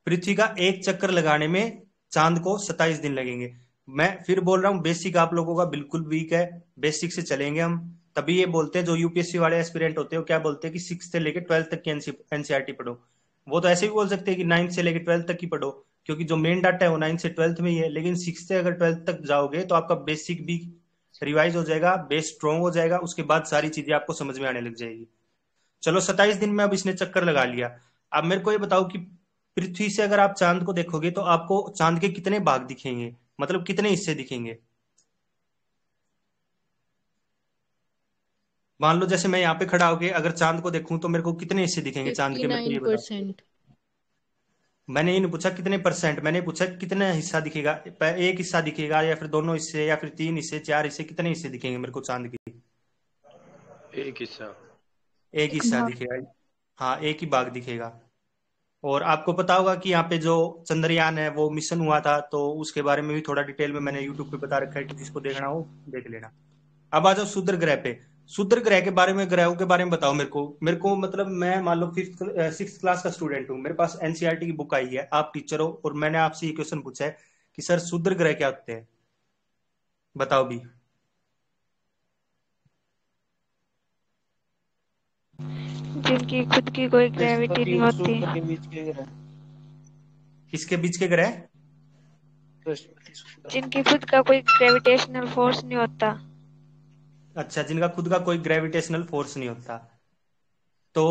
पृथ्वी का एक चक्कर लगाने में चांद को 27 दिन लगेंगे। मैं फिर बोल रहा हूं बेसिक आप लोगों का बिल्कुल वीक है, बेसिक से चलेंगे हम। तभी ये बोलते हैं जो यूपीएससी वाले एस्पिरेंट होते हैं वो क्या बोलते हैं कि 6th से लेकर 12th तक की एनसीईआरटी पढ़ो। वो तो ऐसे भी बोल सकते हैं कि 9th से लेकर 12th तक की पढ़ो, क्योंकि जो मेन डाटा है वो 9th से 12th में ही है। लेकिन 6th से अगर 12th तक जाओगे तो आपका बेसिक भी रिवाइज हो जाएगा, बेस स्ट्रॉन्ग हो जाएगा, उसके बाद सारी चीजें आपको समझ में आने लग जाएगी। चलो 27 दिन में अब इसने चक्कर लगा लिया। अब मेरे को ये बताओ कि पृथ्वी से अगर आप चांद को देखोगे तो आपको चांद के कितने भाग दिखेंगे, मतलब कितने हिस्से दिखेंगे? मान लो जैसे मैं यहाँ पे खड़ा होके अगर चांद को देखूं तो मेरे को कितने हिस्से दिखेंगे चांद के, मेरे को ये बताओ। 59%। मैंने ये नहीं पूछा कितने परसेंट, मैंने पूछा कितना हिस्सा दिखेगा। एक हिस्सा दिखेगा या फिर दोनों हिस्से या फिर 3 हिस्से 4 हिस्से, कितने हिस्से दिखेंगे मेरे को चांद के? एक हिस्सा। एक हिस्सा दिखेगा, हाँ एक ही भाग दिखेगा। और आपको पता होगा कि यहाँ पे जो चंद्रयान है वो मिशन हुआ था, तो उसके बारे में भी थोड़ा डिटेल में मैंने यूट्यूब पे बता रखा है कि जिसको देखना हो देख लेना। अब आ जाओ शूद्र ग्रह पे। शूद्र ग्रह के बारे में, ग्रहों के बारे में बताओ मेरे को मतलब मैं मान लो 6th क्लास का स्टूडेंट हूँ, मेरे पास एनसीईआरटी की बुक आई है, आप टीचर हो और मैंने आपसे ये क्वेश्चन पूछा है कि सर शूद्र ग्रह क्या होते हैं, बताओ भी। जिनकी खुद की कोई ग्रेविटी नहीं होती। बृहस्पति बीच के ग्रह। किसके बीच के ग्रह? बृहस्पति शुक्र। जिनकी खुद का कोई ग्रेविटेशनल फोर्स नहीं होता। अच्छा, जिनका खुद का कोई ग्रेविटेशनल फोर्स नहीं होता। तो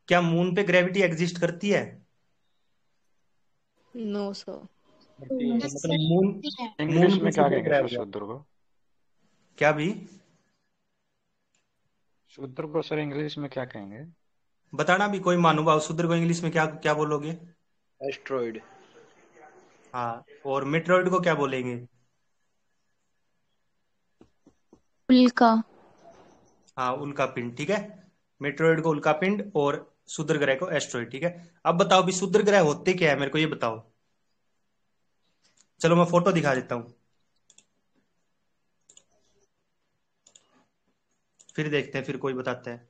क्या मून पे ग्रेविटी एग्जिस्ट करती है? No sir. मतलब मून इंग्लिश मून में पे क्या शूद्र कहेंगे ग्रह सर हो गया। शूद्र को? क्या भी? शूद्र को सर इंग्लिश में क्या कहेंगे? बताना भी कोई महानुभाव, शूद्र को इंग्लिश में क्या क्या बोलोगे? एस्ट्रॉइड। हाँ, और मेट्रॉइड को क्या बोलेंगे? उल्का। हाँ, उल्का पिंड, ठीक है। मेट्रॉइड को उल्का पिंड और शूद्र ग्रह को एस्ट्रॉइड, ठीक है। अब बताओ भी शूद्र ग्रह होते क्या है, मेरे को ये बताओ। चलो मैं फोटो दिखा देता हूँ, फिर देखते हैं फिर कोई बताता है।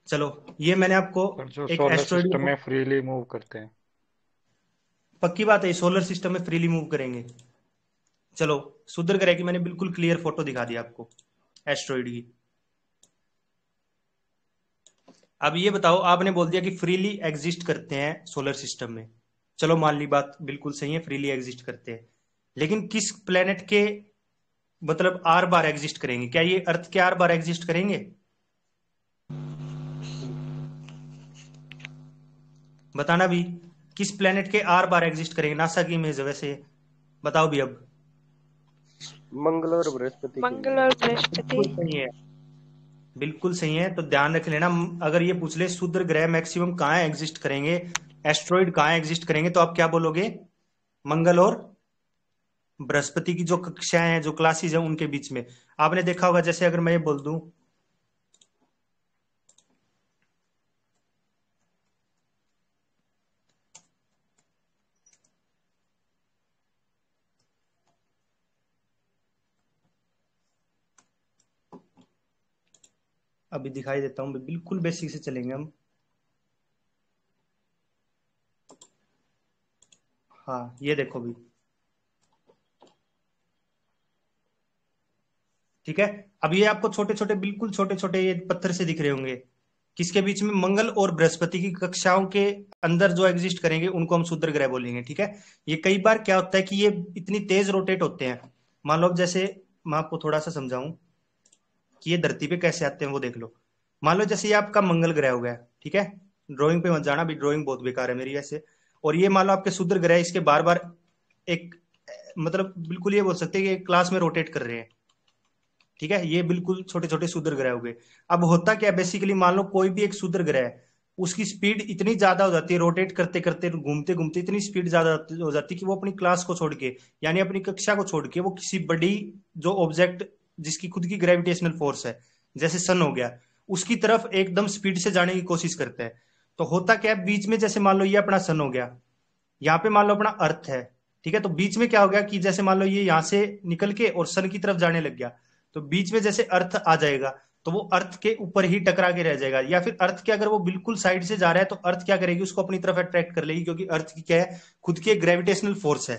चलो ये मैंने आपको सर जो एक सोलर एस्ट्रॉइड सिस्टम को, में फ्रीली मूव करते हैं। पक्की बात है सोलर सिस्टम में फ्रीली मूव करेंगे। चलो शूद्र ग्रह की मैंने बिल्कुल क्लियर फोटो दिखा दी आपको एस्ट्रॉइड की। अब ये बताओ, आपने बोल दिया कि फ्रीली एग्जिस्ट करते हैं सोलर सिस्टम में। चलो मान ली बात बिल्कुल सही है, फ्रीली एग्जिस्ट करते हैं। लेकिन किस प्लेनेट के मतलब आर बार एग्जिस्ट करेंगे? क्या ये अर्थ के आर बार एग्जिस्ट करेंगे? बताना भी, किस प्लेनेट के आर बार एग्जिस्ट करेंगे? नासा की इमेज है वैसे, बताओ भी अब। मंगल और बृहस्पति के मंगल और बृहस्पति। बिल्कुल सही है, बिल्कुल सही है। तो ध्यान रख लेना, अगर ये पूछ ले शूद्र ग्रह मैक्सिमम कहाँ एग्जिस्ट करेंगे, एस्ट्रॉइड कहाँ एग्जिस्ट करेंगे, तो आप क्या बोलोगे? मंगल और बृहस्पति की जो कक्षाएं हैं, जो क्लासेस हैं, उनके बीच में। आपने देखा होगा जैसे अगर मैं ये बोल दूं अभी दिखाई देता हूँ, बिल्कुल बेसिक से चलेंगे हम। हाँ ये देखो भी, ठीक है। अब ये आपको छोटे छोटे, बिल्कुल छोटे छोटे ये पत्थर से दिख रहे होंगे, किसके बीच में? मंगल और बृहस्पति की कक्षाओं के अंदर जो एग्जिस्ट करेंगे उनको हम क्षुद्र ग्रह बोलेंगे, ठीक है। ये कई बार क्या होता है कि ये इतनी तेज रोटेट होते हैं, मान लो जैसे मैं आपको थोड़ा सा समझाऊं कि ये धरती पे कैसे आते हैं वो देख लो। मान लो जैसे ये आपका मंगल ग्रह हो गया, ठीक है, ड्राइंग पे मत जाना, भी ड्राइंग बहुत बेकार है मेरी वैसे। और ये मान लो आपके क्षुद्र ग्रह, इसके बार बार एक, मतलब बिल्कुल ये बोल सकते हैं कि क्लास में रोटेट कर रहे हैं, ठीक है। ये बिल्कुल छोटे छोटे क्षुद्र ग्रह हो गए। अब होता क्या बेसिकली, मान लो कोई भी एक क्षुद्र ग्रह है, उसकी स्पीड इतनी ज्यादा हो जाती है, रोटेट करते करते घूमते घूमते इतनी स्पीड ज्यादा हो जाती है कि वो अपनी क्लास को छोड़ के, यानी अपनी कक्षा को छोड़ के, वो किसी बड़ी जो ऑब्जेक्ट जिसकी खुद की ग्रेविटेशनल फोर्स है, जैसे सन हो गया, उसकी तरफ एकदम स्पीड से जाने की कोशिश करता है। तो होता क्या है, बीच में जैसे मान लो ये अपना सन हो गया, यहाँ पे मान लो अपना अर्थ है, ठीक है। तो बीच में क्या हो गया कि जैसे मान लो ये यहां से निकल के और सन की तरफ जाने लग गया, तो बीच में जैसे अर्थ आ जाएगा तो वो अर्थ के ऊपर ही टकरा के रह जाएगा। या फिर अर्थ के अगर वो बिल्कुल साइड से जा रहा है तो अर्थ क्या करेगी, उसको अपनी तरफ अट्रैक्ट कर लेगी, क्योंकि अर्थ की क्या है, खुद की एक ग्रेविटेशनल फोर्स है।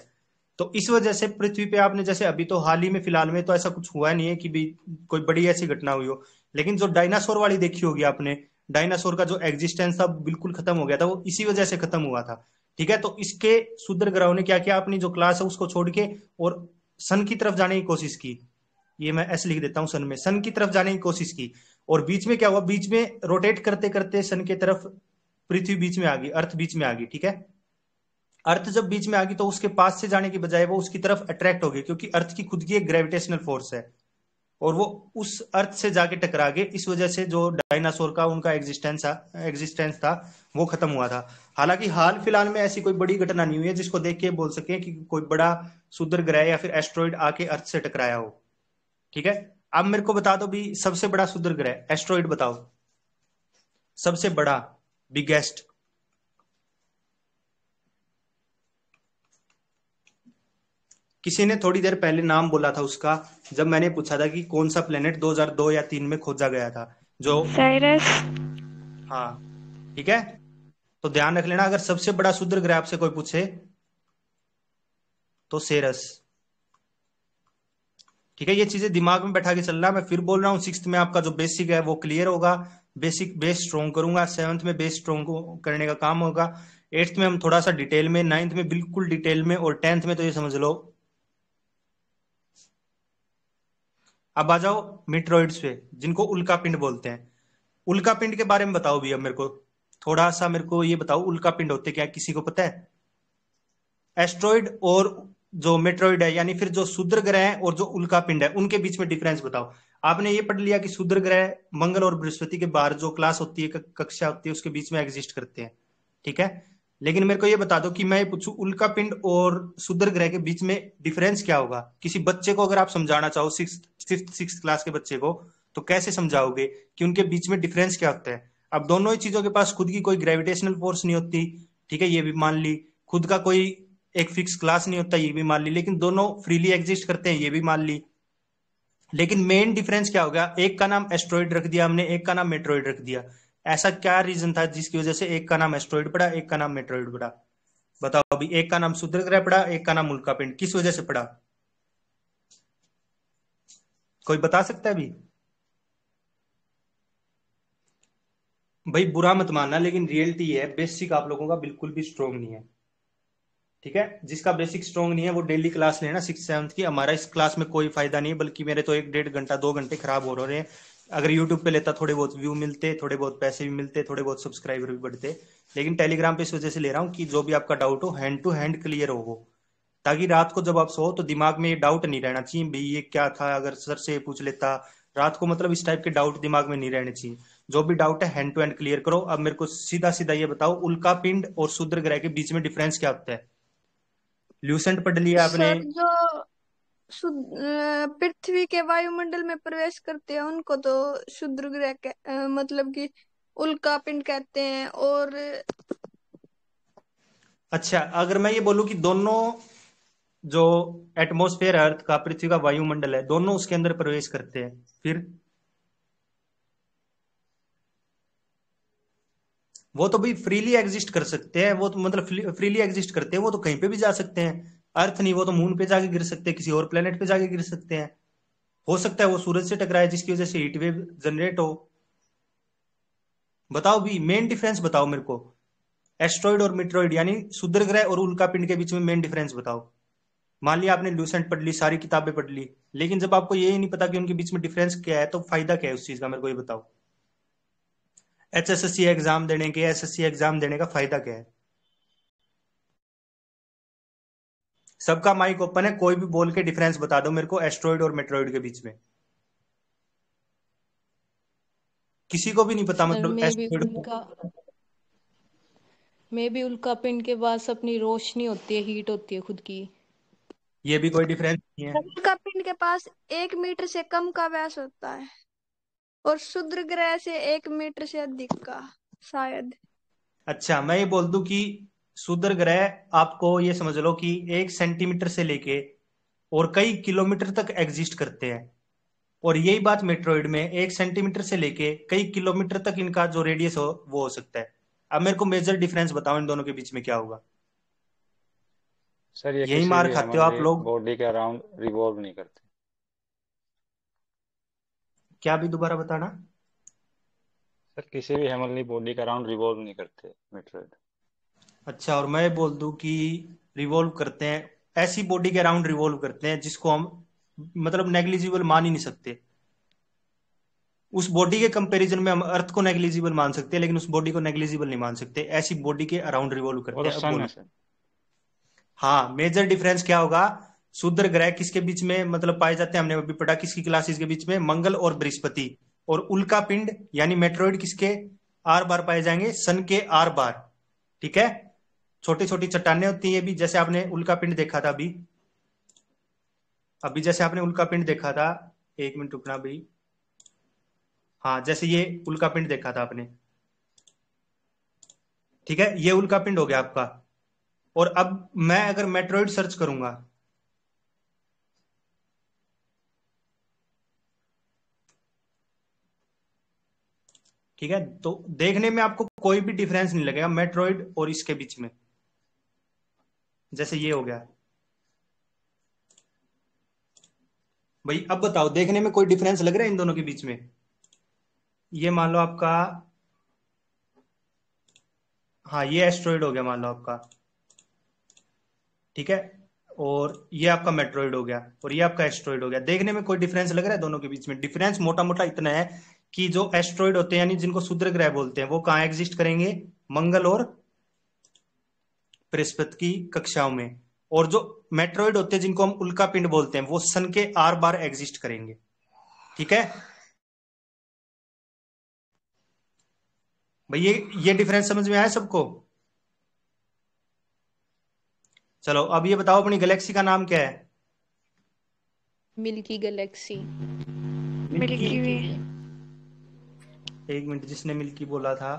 तो इस वजह से पृथ्वी पे आपने जैसे अभी तो हाल ही में फिलहाल में तो ऐसा कुछ हुआ नहीं है कि भी कोई बड़ी ऐसी घटना हुई हो, लेकिन जो डायनासोर वाली देखी होगी आपने, डायनासोर का जो एग्जिस्टेंस था बिल्कुल खत्म हो गया था, वो इसी वजह से खत्म हुआ था, ठीक है। तो इसके क्षुद्र ग्रहों ने क्या किया, अपनी जो क्लास है उसको छोड़ के और सन की तरफ जाने की कोशिश की। ये मैं ऐसे लिख देता हूं, सन में, सन की तरफ जाने की कोशिश की। और बीच में क्या हुआ, बीच में रोटेट करते करते सन की तरफ पृथ्वी बीच में आ गई, अर्थ बीच में आ गई, ठीक है। अर्थ जब बीच में आ गई तो उसके पास से जाने की बजाय वो उसकी तरफ अट्रैक्ट हो गई, क्योंकि अर्थ की खुद की एक ग्रेविटेशनल फोर्स है, और वो उस अर्थ से जाके टकरा गए। इस वजह से जो डायनासोर का उनका एग्जिस्टेंस था वो खत्म हुआ था। हालांकि हाल फिलहाल में ऐसी कोई बड़ी घटना नहीं हुई है जिसको देख के बोल सके कि कोई बड़ा क्षुद्र ग्रह या फिर एस्ट्रॉइड आके अर्थ से टकराया हो, ठीक है। अब मेरे को बता दो भी, सबसे बड़ा क्षुद्र ग्रह एस्ट्रॉइड बताओ, सबसे बड़ा, बिगेस्ट। किसी ने थोड़ी देर पहले नाम बोला था उसका, जब मैंने पूछा था कि कौन सा प्लेनेट 2002 या 3 में खोजा गया था, जो साइरस। हाँ ठीक है। तो ध्यान रख लेना, अगर सबसे बड़ा क्षुद्र ग्रह आपसे कोई पूछे तो सेरस, ठीक है। ये चीजें दिमाग में बैठा के चलना। मैं फिर बोल रहा हूँ, 6th में आपका जो बेसिक है वो क्लियर होगा, बेसिक बेस स्ट्रॉन्ग करूंगा, 7th में बेस स्ट्रॉन्ग करने का काम होगा, 8th में हम थोड़ा सा डिटेल में, 9th में बिल्कुल डिटेल में, और 10th में तो ये समझ लो। अब आ जाओ मीटरॉइड्स पे, जिनको उल्का पिंड बोलते हैं। उल्का पिंड के बारे में बताओ भी, अब मेरे को थोड़ा सा, मेरे को ये बताओ उल्का पिंड होते क्या, किसी को पता है? एस्ट्रॉइड और जो मेट्रॉइड है, यानी फिर जो क्षुद्र ग्रह है और जो उल्का पिंड है, उनके बीच में डिफरेंस बताओ। आपने ये पढ़ लिया कि क्षुद्र ग्रह मंगल और बृहस्पति के बाहर जो क्लास होती है, कक्षा होती है, उसके बीच में एग्जिस्ट करते हैं, ठीक है। लेकिन मेरे को ये बता दो कि मैं ये पूछूं उल्का पिंड और क्षुद्र ग्रह के बीच में डिफरेंस क्या होगा। किसी बच्चे को अगर आप समझाना चाहो, 6th क्लास के बच्चे को, तो कैसे समझाओगे कि उनके बीच में डिफरेंस क्या होता है? अब दोनों ही चीजों के पास खुद की कोई ग्रेविटेशनल फोर्स नहीं होती, ठीक है, ये भी मान ली, खुद का कोई एक फिक्स क्लास नहीं होता, ये भी मान ली, लेकिन दोनों फ्रीली एग्जिस्ट करते हैं, ये भी मान ली। लेकिन मेन डिफरेंस क्या हो गया, एक का नाम एस्ट्रॉइड रख दिया हमने, एक का नाम मेट्रॉइड रख दिया। ऐसा क्या रीजन था जिसकी वजह से एक का नाम एस्ट्रॉइड पड़ा, एक का नाम मेट्रॉइड पड़ा? बताओ अभी, एक का नाम क्षुद्र ग्रह पड़ा, एक का नाम उल्का पिंड, किस वजह से पड़ा? कोई बता सकता है अभी? भाई बुरा मत मानना, लेकिन रियलिटी है, बेसिक आप लोगों का बिल्कुल भी स्ट्रॉन्ग नहीं है, ठीक है। जिसका बेसिक स्ट्रॉन्ग नहीं है वो डेली क्लास लेना 6th 7th की। हमारा इस क्लास में कोई फायदा नहीं है, बल्कि मेरे तो 1-1.5 घंटा 2 घंटे खराब हो रहे हैं। अगर यूट्यूब पे लेता थोड़े बहुत व्यू मिलते, थोड़े बहुत पैसे भी मिलते, थोड़े बहुत सब्सक्राइबर भी बढ़ते, लेकिन टेलीग्राम पे इस वजह से ले रहा हूँ कि जो भी आपका डाउट हो हैंड टू हैंड क्लियर हो, ताकि रात को जब आप सो तो दिमाग में ये डाउट नहीं रहना चाहिए भाई ये क्या था, अगर सर से पूछ लेता रात को, मतलब इस टाइप के डाउट दिमाग में नहीं रहने चाहिए। जो भी डाउट है हैंड टू हैंड क्लियर करो। अब मेरे को सीधा सीधा ये बताओ, उल्का पिंड और क्षुद्र ग्रह के बीच में डिफरेंस क्या होता है? ल्यूसेंट पढ़ लिया आपने? सर जो पृथ्वी के वायुमंडल में प्रवेश करते हैं उनको तो क्षुद्र ग्रह मतलब कि उल्का पिंड कहते हैं। और अच्छा, अगर मैं ये बोलूं कि दोनों जो एटमॉस्फेयर अर्थ का, पृथ्वी का वायुमंडल है, दोनों उसके अंदर प्रवेश करते हैं, फिर वो तो भाई फ्रीली एग्जिस्ट कर सकते हैं, वो तो मतलब फ्रीली एग्जिस्ट करते हैं, वो तो कहीं पे भी जा सकते हैं। अर्थ नहीं, वो तो मून पे जाके गिर सकते हैं, किसी और प्लेनेट पे जाके गिर सकते हैं। हो सकता है वो सूरज से टकराए जिसकी वजह से हीट वेव जनरेट हो। बताओ भी मेन डिफरेंस बताओ मेरे को, एस्ट्रॉइड और मेट्रॉइड यानी क्षुद्र ग्रह और उल्का पिंड के बीच में मेन डिफरेंस बताओ। मान लिया आपने लूसेंट पढ़ ली, सारी किताबें पढ़ ली, लेकिन जब आपको ये ही नहीं पता कि उनके बीच में डिफरेंस क्या है, तो फायदा क्या है उस चीज का, मेरे को ये बताओ। HSSC एग्जाम देने के, SSC एग्जाम देने का फायदा क्या है? सबका माइक ओपन है, कोई भी बोल के डिफरेंस बता दो मेरे को एस्ट्रॉइड और मेट्रॉइड के बीच में। किसी को भी नहीं पता, सर मतलब मे भी उल्का पिंड के पास अपनी रोशनी होती है, हीट होती है खुद की। ये भी कोई डिफरेंस नहीं है। उल्का पिंड के पास 1 मीटर से कम का व्यास होता है और क्षुद्र ग्रह से 1 मीटर से अधिक का शायद। अच्छा, मैं ये बोल दूं कि क्षुद्र ग्रह आपको ये समझ लो कि 1 सेंटीमीटर से लेके और कई किलोमीटर तक एग्जिस्ट करते हैं, और यही बात मेट्रॉइड में 1 सेंटीमीटर से लेके कई किलोमीटर तक इनका जो रेडियस हो वो हो सकता है। अब मेरे को मेजर डिफरेंस बताओ इन दोनों के बीच में क्या होगा। सर ये यही किसी मार भी खाते हो आप हेमनली लोग। बॉडी के अराउंड रिवॉल्व नहीं करते। क्या भी दोबारा बताना। सर किसी भी हेमनली बॉडी के अराउंड रिवॉल्व नहीं करते मेट्रॉइड। अच्छा, और मैं बोल दूं कि रिवॉल्व करते हैं, ऐसी बॉडी के अराउंड रिवॉल्व करते हैं जिसको हम मतलब नेग्लिजिबल मान ही नहीं सकते। उस बॉडी के कंपैरिजन में हम अर्थ को नेग्लिजिबल मान सकते हैं, लेकिन उस बॉडी को नेग्लिजिबल नहीं मान सकते। ऐसी बॉडी के अराउंड रिवॉल्व वो करते तो हैं। अब सन है बोलो। सर। हाँ, मेजर डिफरेंस क्या होगा? क्षुद्र ग्रह किसके बीच में मतलब पाए जाते हैं, हमने अभी पढ़ा किसकी क्लासेस के बीच में, मंगल और बृहस्पति। और उल्का पिंड यानी मेट्रॉइड किसके आर बार पाए जाएंगे? सन के आर बार। ठीक है, छोटी छोटी चट्टाने होती है भी, जैसे आपने उल्का पिंड देखा था अभी। अभी जैसे आपने उल्का पिंड देखा था, 1 मिनट रुकना भाई। हाँ, जैसे ये उल्का पिंड देखा था आपने, ठीक है, ये उल्का पिंड हो गया आपका। और अब मैं अगर मेट्रॉइड सर्च करूंगा, ठीक है, तो देखने में आपको कोई भी डिफरेंस नहीं लगेगा मेट्रॉइड और इसके बीच में। जैसे ये हो गया भाई, अब बताओ देखने में कोई डिफरेंस लग रहा है इन दोनों के बीच में? ये मान लो आपका, हाँ ये एस्ट्रॉइड हो गया मान लो आपका, ठीक है, और ये आपका मेट्रॉइड हो गया, और ये आपका एस्ट्रॉइड हो गया। देखने में कोई डिफरेंस लग रहा है दोनों के बीच में? डिफरेंस मोटा मोटा इतना है कि जो एस्ट्रॉइड होते हैं यानी जिनको क्षुद्र ग्रह बोलते हैं, वो कहाँ एग्जिस्ट करेंगे? मंगल और बृहस्पति की कक्षाओं में। और जो मेट्रॉइड होते हैं जिनको हम उल्का पिंड बोलते हैं, वो सन के आर बार एग्जिस्ट करेंगे। ठीक है भाई, ये डिफरेंस समझ में आया सबको? चलो अब ये बताओ अपनी गैलेक्सी का नाम क्या है? Milky Galaxy. मिल्की वे। 1 मिनट, जिसने मिल्की बोला था,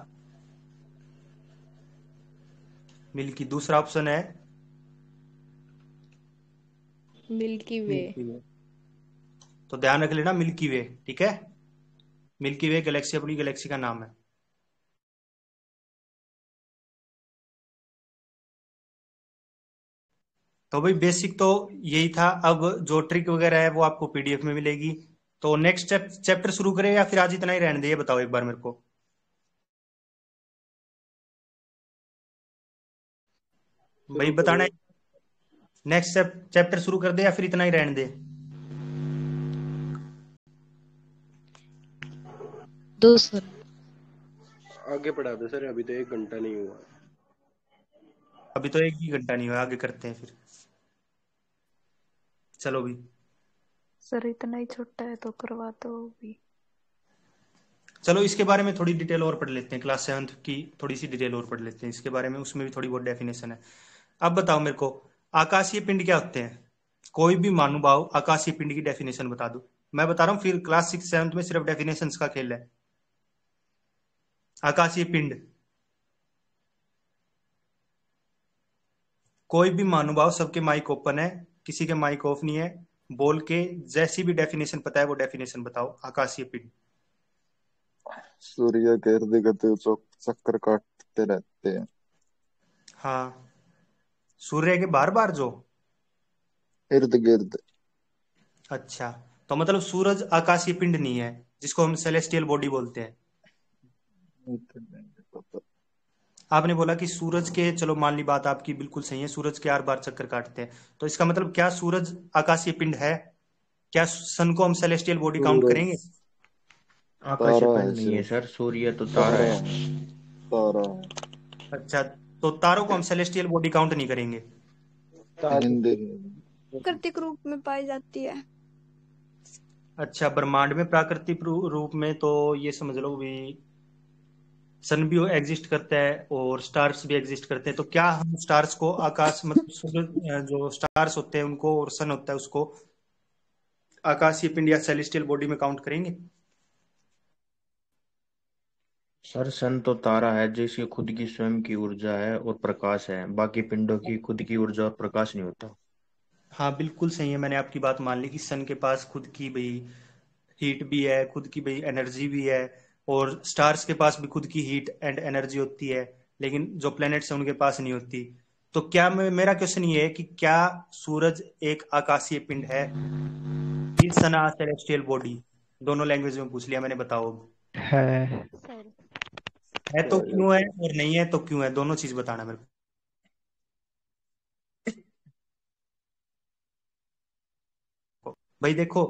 मिल्की दूसरा ऑप्शन है मिल्की वे। मिल्की वे, तो ध्यान रख लेना मिल्की वे। ठीक है, मिल्की वे गैलेक्सी अपनी गैलेक्सी का नाम है। तो भाई बेसिक तो यही था। अब जो ट्रिक वगैरह है वो आपको PDF में मिलेगी। तो नेक्स्ट चैप्टर शुरू करें या फिर आज इतना ही रहने दे, ये बताओ एक बार मेरे को। भाई बताना, नेक्स्ट चैप्टर शुरू कर दे या फिर इतना ही रहने दे? दो सर। आगे पढ़ा दो सर, अभी तो 1 घंटा नहीं हुआ। अभी तो 1 ही घंटा नहीं हुआ, आगे करते हैं फिर। चलो भी सर इतना ही छोटा है तो करवा दो भी। चलो इसके बारे में थोड़ी डिटेल और पढ़ लेते हैं, क्लास 7 की थोड़ी सी डिटेल और पढ़ लेते हैं इसके बारे में, उसमें भी थोड़ी बहुत डेफिनेशन है। अब बताओ मेरे को, आकाशीय पिंड क्या होते हैं? कोई भी महानुभाव आकाशीय पिंड की डेफिनेशन बता दो। मैं बता रहा हूँ, फिर क्लास 6 7 में सिर्फ डेफिनेशन का खेल है। आकाशीय पिंड, कोई भी महानुभाव, सबके माइक ओपन है, किसी के माइक ऑफ नहीं है, बोल के जैसी भी डेफिनेशन पता है वो डेफिनेशन बताओ। आकाशीय पिंड, सूर्य के इर्द गिर्द चक्कर घूमते रहते हैं। हाँ, सूर्य के बार बार जो। इर्द गिर्द। अच्छा, तो मतलब सूरज आकाशीय पिंड नहीं है जिसको हम सेलेस्टियल बॉडी बोलते हैं। आपने बोला कि सूरज के, चलो मान ली बात आपकी बिल्कुल सही है, सूरज के 8 बार चक्कर काटते हैं, तो इसका मतलब क्या सूरज आकाशीय पिंड है? क्या सन को हम सेलेस्टियल बॉडी काउंट सूरज करेंगे? आकाशीय तारा है पिंड नहीं है सिर्फ। सर, सूर्य तो तारा तारा है। है। तारा है। अच्छा, तो तारों को हम सेलेस्टियल बॉडी काउंट नहीं करेंगे। हिंदी। प्राकृतिक रूप में पाई जाती है। अच्छा, ब्रह्मांड में प्राकृतिक रूप में तो ये समझ लो भी सन भी एग्जिस्ट करता है और स्टार्स भी एग्जिस्ट करते हैं, तो क्या हम स्टार्स को आकाश मतलब सूरज जो स्टार्स होते हैं उनको और सन होता है उसको आकाशीय पिंड या सेलेस्टियल बॉडी में काउंट करेंगे? सर सन तो तारा है जिसकी खुद की स्वयं की ऊर्जा है और प्रकाश है, बाकी पिंडों की खुद की ऊर्जा और प्रकाश नहीं होता। हाँ बिल्कुल सही है, मैंने आपकी बात मान ली कि सन के पास खुद की भाई हीट भी है, खुद की भाई एनर्जी भी है, और स्टार्स के पास भी खुद की हीट एंड एनर्जी होती है, लेकिन जो प्लैनेट्स हैं उनके पास नहीं होती। तो क्या मेरा क्वेश्चन ये है कि क्या सूरज एक आकाशीय पिंड है? सन आ सेलेस्टियल बॉडी, दोनों लैंग्वेज में पूछ लिया मैंने, बताओ अब। है। है तो क्यों है, और नहीं है तो क्यों है, दोनों चीज बताना मेरे को। भाई देखो,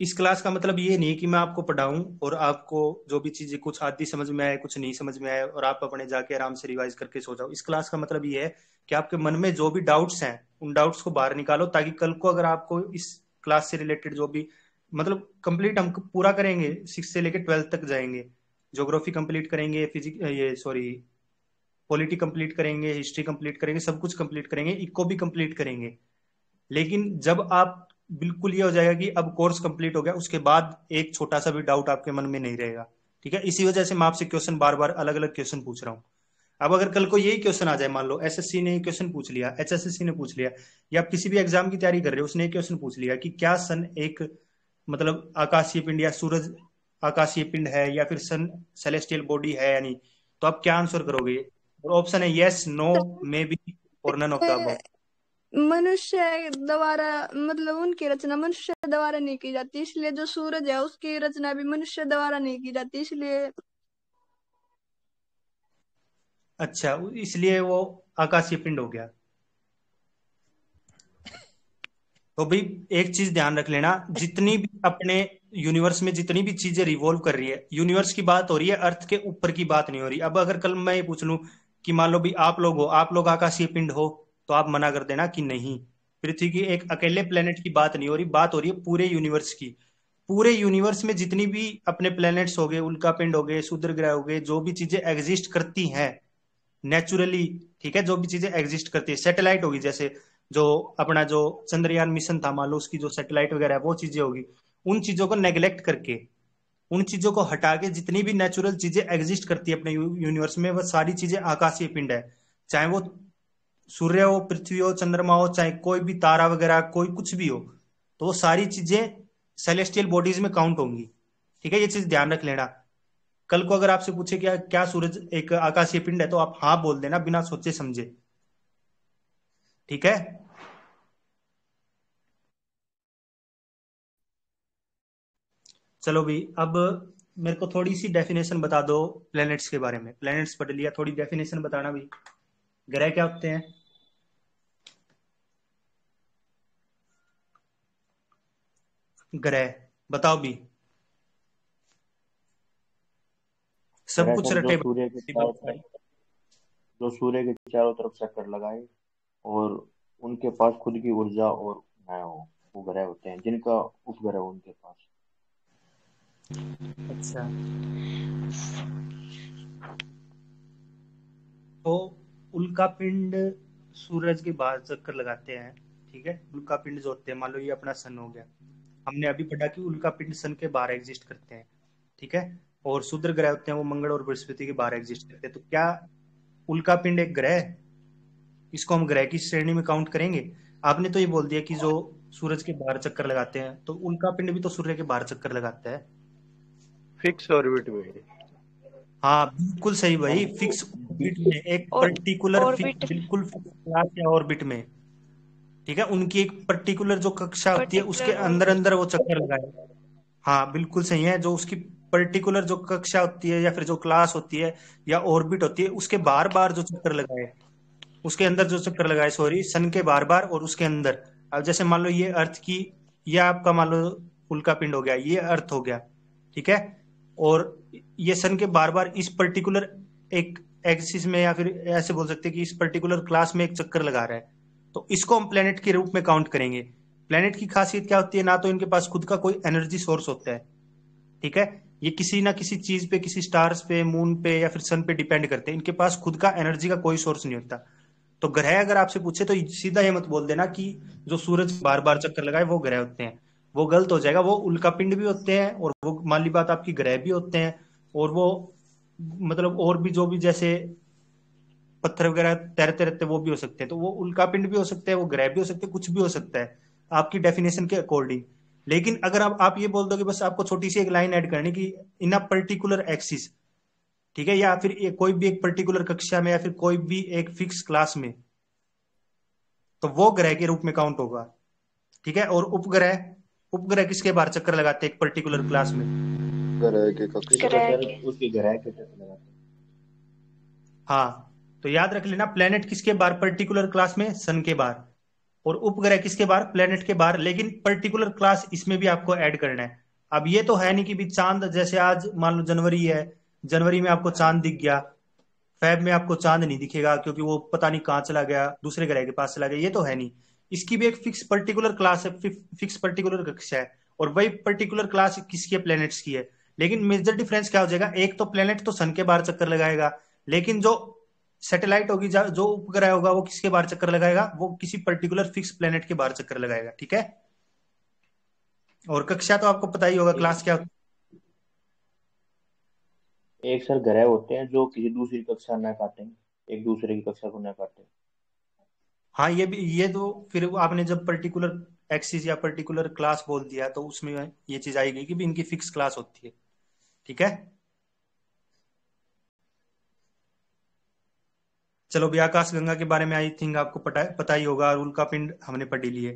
इस क्लास का मतलब ये नहीं कि मैं आपको पढ़ाऊं और आपको जो भी चीजें कुछ आधी समझ में आए कुछ नहीं समझ में आए और आप अपने जाके आराम से रिवाइज करके सो जाओ। इस क्लास का मतलब ये है कि आपके मन में जो भी डाउट्स हैं उन डाउट्स को बाहर निकालो, ताकि कल को अगर आपको इस क्लास से रिलेटेड जो भी मतलब कंप्लीट हम पूरा करेंगे, 6 से लेकर 12 तक जाएंगे, ज्योग्राफी कंप्लीट करेंगे, फिजिक्स ये सॉरी पॉलिटी कंप्लीट करेंगे, हिस्ट्री कंप्लीट करेंगे, सब कुछ कंप्लीट करेंगे, इको भी कंप्लीट करेंगे। लेकिन जब आप बिल्कुल ये हो जाएगा कि अब कोर्स कंप्लीट हो गया, उसके बाद एक छोटा सा भी डाउट आपके मन में नहीं रहेगा। ठीक है, इसी वजह से मैं आपसे क्वेश्चन बार बार अलग अलग क्वेश्चन पूछ रहा हूँ। अब अगर कल को यही क्वेश्चन आ जाए, मान लो एसएससी ने क्वेश्चन पूछ लिया, एचएसएससी ने पूछ लिया, या आप किसी भी एग्जाम की तैयारी कर रहे हो उसने क्वेश्चन पूछ लिया कि क्या सन एक मतलब आकाशीय पिंड या सूरज आकाशीय पिंड है या फिर सन सेलेस्टियल बॉडी है या नहीं, तो आप क्या आंसर करोगे? और ऑप्शन है यस, नो, मे बी और नन ऑफ द अबव। मनुष्य द्वारा मतलब उनकी रचना मनुष्य द्वारा नहीं की जाती, इसलिए जो सूरज है उसकी रचना भी मनुष्य द्वारा नहीं की जाती, इसलिए। अच्छा, इसलिए वो आकाशीय पिंड हो गया। तो भाई एक चीज ध्यान रख लेना, जितनी भी अपने यूनिवर्स में जितनी भी चीजें रिवॉल्व कर रही है, यूनिवर्स की बात हो रही है, अर्थ के ऊपर की बात नहीं हो रही। अब अगर कल मैं ये पूछ लूं कि मान लो भी आप लोग हो, आप लोग आकाशीय पिंड हो, तो आप मना कर देना कि नहीं, पृथ्वी की एक अकेले प्लेनेट की बात नहीं हो रही, बात हो रही है पूरे यूनिवर्स की। पूरे यूनिवर्स में जितनी भी अपने प्लैनेट्स हो गए, उल्का पिंड हो गए, क्षुद्र ग्रह हो गए, जो भी चीजें एग्जिस्ट करती हैं नेचुरली, ठीक है, जो भी चीजें एग्जिस्ट करती है, सैटेलाइट होगी, जैसे जो अपना जो चंद्रयान मिशन था, मान लो उसकी जो सैटेलाइट वगैरह है वो चीजें होगी, उन चीजों को नेग्लेक्ट करके, उन चीजों को हटा के जितनी भी नेचुरल चीजें एग्जिस्ट करती है अपने यूनिवर्स में, वो सारी चीजें आकाशीय पिंड है। चाहे वो सूर्य हो, पृथ्वी हो, चंद्रमा हो, चाहे कोई भी तारा वगैरह कोई कुछ भी हो, तो वो सारी चीजें सेलेस्टियल बॉडीज में काउंट होंगी। ठीक है, ये चीज ध्यान रख लेना। कल को अगर आपसे पूछे क्या क्या सूरज एक आकाशीय पिंड है, तो आप हाँ बोल देना बिना सोचे समझे। ठीक है, चलो भी अब मेरे को थोड़ी सी डेफिनेशन बता दो प्लैनेट्स के बारे में। प्लैनेट्स पढ़ लिया, थोड़ी डेफिनेशन बताना भी, ग्रह क्या होते हैं? ग्रह बताओ भी, सब ग्रह कुछ सर रटे जो सूर्य के चारों तरफ चक्कर लगाए और उनके पास खुद की ऊर्जा और न हो, वो ग्रह होते हैं, जिनका उपग्रह हो उनके पास। अच्छा, तो उल्का पिंड सूरज के बाहर चक्कर लगाते हैं। ठीक है, उल्का पिंड जो होते हैं, मान लो ये अपना सन हो गया, हमने अभी पढ़ा कि उल्का पिंड सन के बाहर एग्जिस्ट करते हैं। ठीक है, और क्षुद्र ग्रह होते हैं वो मंगल और बृहस्पति के बाहर एग्जिस्ट करते हैं। तो क्या उल्का पिंड एक ग्रह है? इसको हम ग्रह की श्रेणी में काउंट करेंगे? आपने तो ये बोल दिया कि जो सूरज के बाहर चक्कर लगाते हैं, तो उल्का पिंड भी तो सूर्य के बाहर चक्कर लगाता है। फिक्स ऑर्बिट में। हाँ बिल्कुल सही भाई, फिक्स ऑर्बिट में एक पर्टिकुलर ऑर्बिट बिल्कुल फिक्स क्लास या ऑर्बिट में, ठीक है, उनकी एक पर्टिकुलर जो कक्षा होती है उसके पर्टिकुलर अंदर ऑर्बिट। अंदर वो चक्कर लगाए। हाँ बिल्कुल सही है, जो उसकी पर्टिकुलर जो कक्षा होती है या फिर जो क्लास होती है या ऑर्बिट होती है उसके बार बार जो चक्कर लगाए, उसके अंदर जो चक्कर लगाए, सॉरी, सन के बार बार और उसके अंदर। अब जैसे मान लो ये अर्थ की, ये आपका मान लो उल्का पिंड हो गया, ये अर्थ हो गया, ठीक है, और ये सन के बार बार इस पर्टिकुलर एक एक्सिस में या फिर ऐसे बोल सकते हैं कि इस पर्टिकुलर क्लास में एक चक्कर लगा रहा है, तो इसको हम प्लेनेट के रूप में काउंट करेंगे। प्लेनेट की खासियत क्या होती है, ना तो इनके पास खुद का कोई एनर्जी सोर्स होता है, ठीक है, ये किसी ना किसी चीज पे, किसी स्टार्स पे, मून पे या फिर सन पे डिपेंड करते हैं, इनके पास खुद का एनर्जी का कोई सोर्स नहीं होता। तो ग्रह अगर आपसे पूछे तो सीधा ये मत बोल देना कि जो सूरज बार बार चक्कर लगाए वो ग्रह होते हैं, वो गलत हो जाएगा। वो उल्कापिंड भी होते हैं, और वो मान ली बात आपकी ग्रह भी होते हैं, और वो मतलब और भी जो भी जैसे पत्थर वगैरह तैरते रहते हैं वो भी हो सकते हैं, तो वो उल्कापिंड भी हो सकते हैं, वो ग्रह भी हो सकते हैं, कुछ भी हो सकता है आपकी डेफिनेशन के अकॉर्डिंग। लेकिन अगर आप ये बोल दो कि बस आपको छोटी सी एक लाइन ऐड करनी कि इन अ पर्टिकुलर एक्सिस, ठीक है, या फिर कोई भी एक पर्टिकुलर कक्षा में या फिर कोई भी एक फिक्स क्लास में, तो वो ग्रह के रूप में काउंट होगा, ठीक है। और उपग्रह, उपग्रह किसके बाहर चक्कर लगाते हैं एक पर्टिकुलर क्लास में? ग्रह के कक्षा। उसके ग्रह के चक्कर लगाते हैं। हाँ, तो याद रख लेना, प्लेनेट किसके बाहर पर्टिकुलर क्लास में? सन के बाहर। और उपग्रह किसके बाहर? प्लेनेट के बाहर। लेकिन पर्टिकुलर क्लास इसमें भी आपको ऐड करना है। अब ये तो है नहीं कि भी चांद, जैसे आज मान लो जनवरी है, जनवरी में आपको चांद दिख गया, फेब में आपको चांद नहीं दिखेगा क्योंकि वो पता नहीं कहाँ चला गया, दूसरे ग्रह के पास चला गया, ये तो है नहीं। इसकी भी एक फिक्स पर्टिकुलर क्लास है, फिक्स पर्टिकुलर कक्षा है, और वही पर्टिकुलर क्लास किसकी है? प्लेनेट्स की है। लेकिन मेजर डिफरेंस क्या हो जाएगा, एक तो प्लेनेट तो सन के बाहर चक्कर लगाएगा, लेकिन जो सैटेलाइट होगी, जो उपग्रह होगा, वो किसके बाहर चक्कर लगाएगा? वो किसी पर्टिकुलर फिक्स प्लेनेट के बाहर चक्कर लगाएगा, ठीक है। और कक्षा तो आपको पता ही होगा, क्लास क्या होती है। एक सर ग्रह होते हैं जो किसी दूसरी कक्षा न काटें, एक दूसरे की कक्षा को न काटें। हाँ, ये भी, ये तो फिर आपने जब पर्टिकुलर एक्सिस या पर्टिकुलर क्लास बोल दिया तो उसमें ये चीज आएगी कि भी इनकी फिक्स क्लास होती है, ठीक है। चलो भी, आकाश गंगा के बारे में आई थिंक आपको पता ही होगा, और उल्का पिंड हमने पढ़ ही लिए।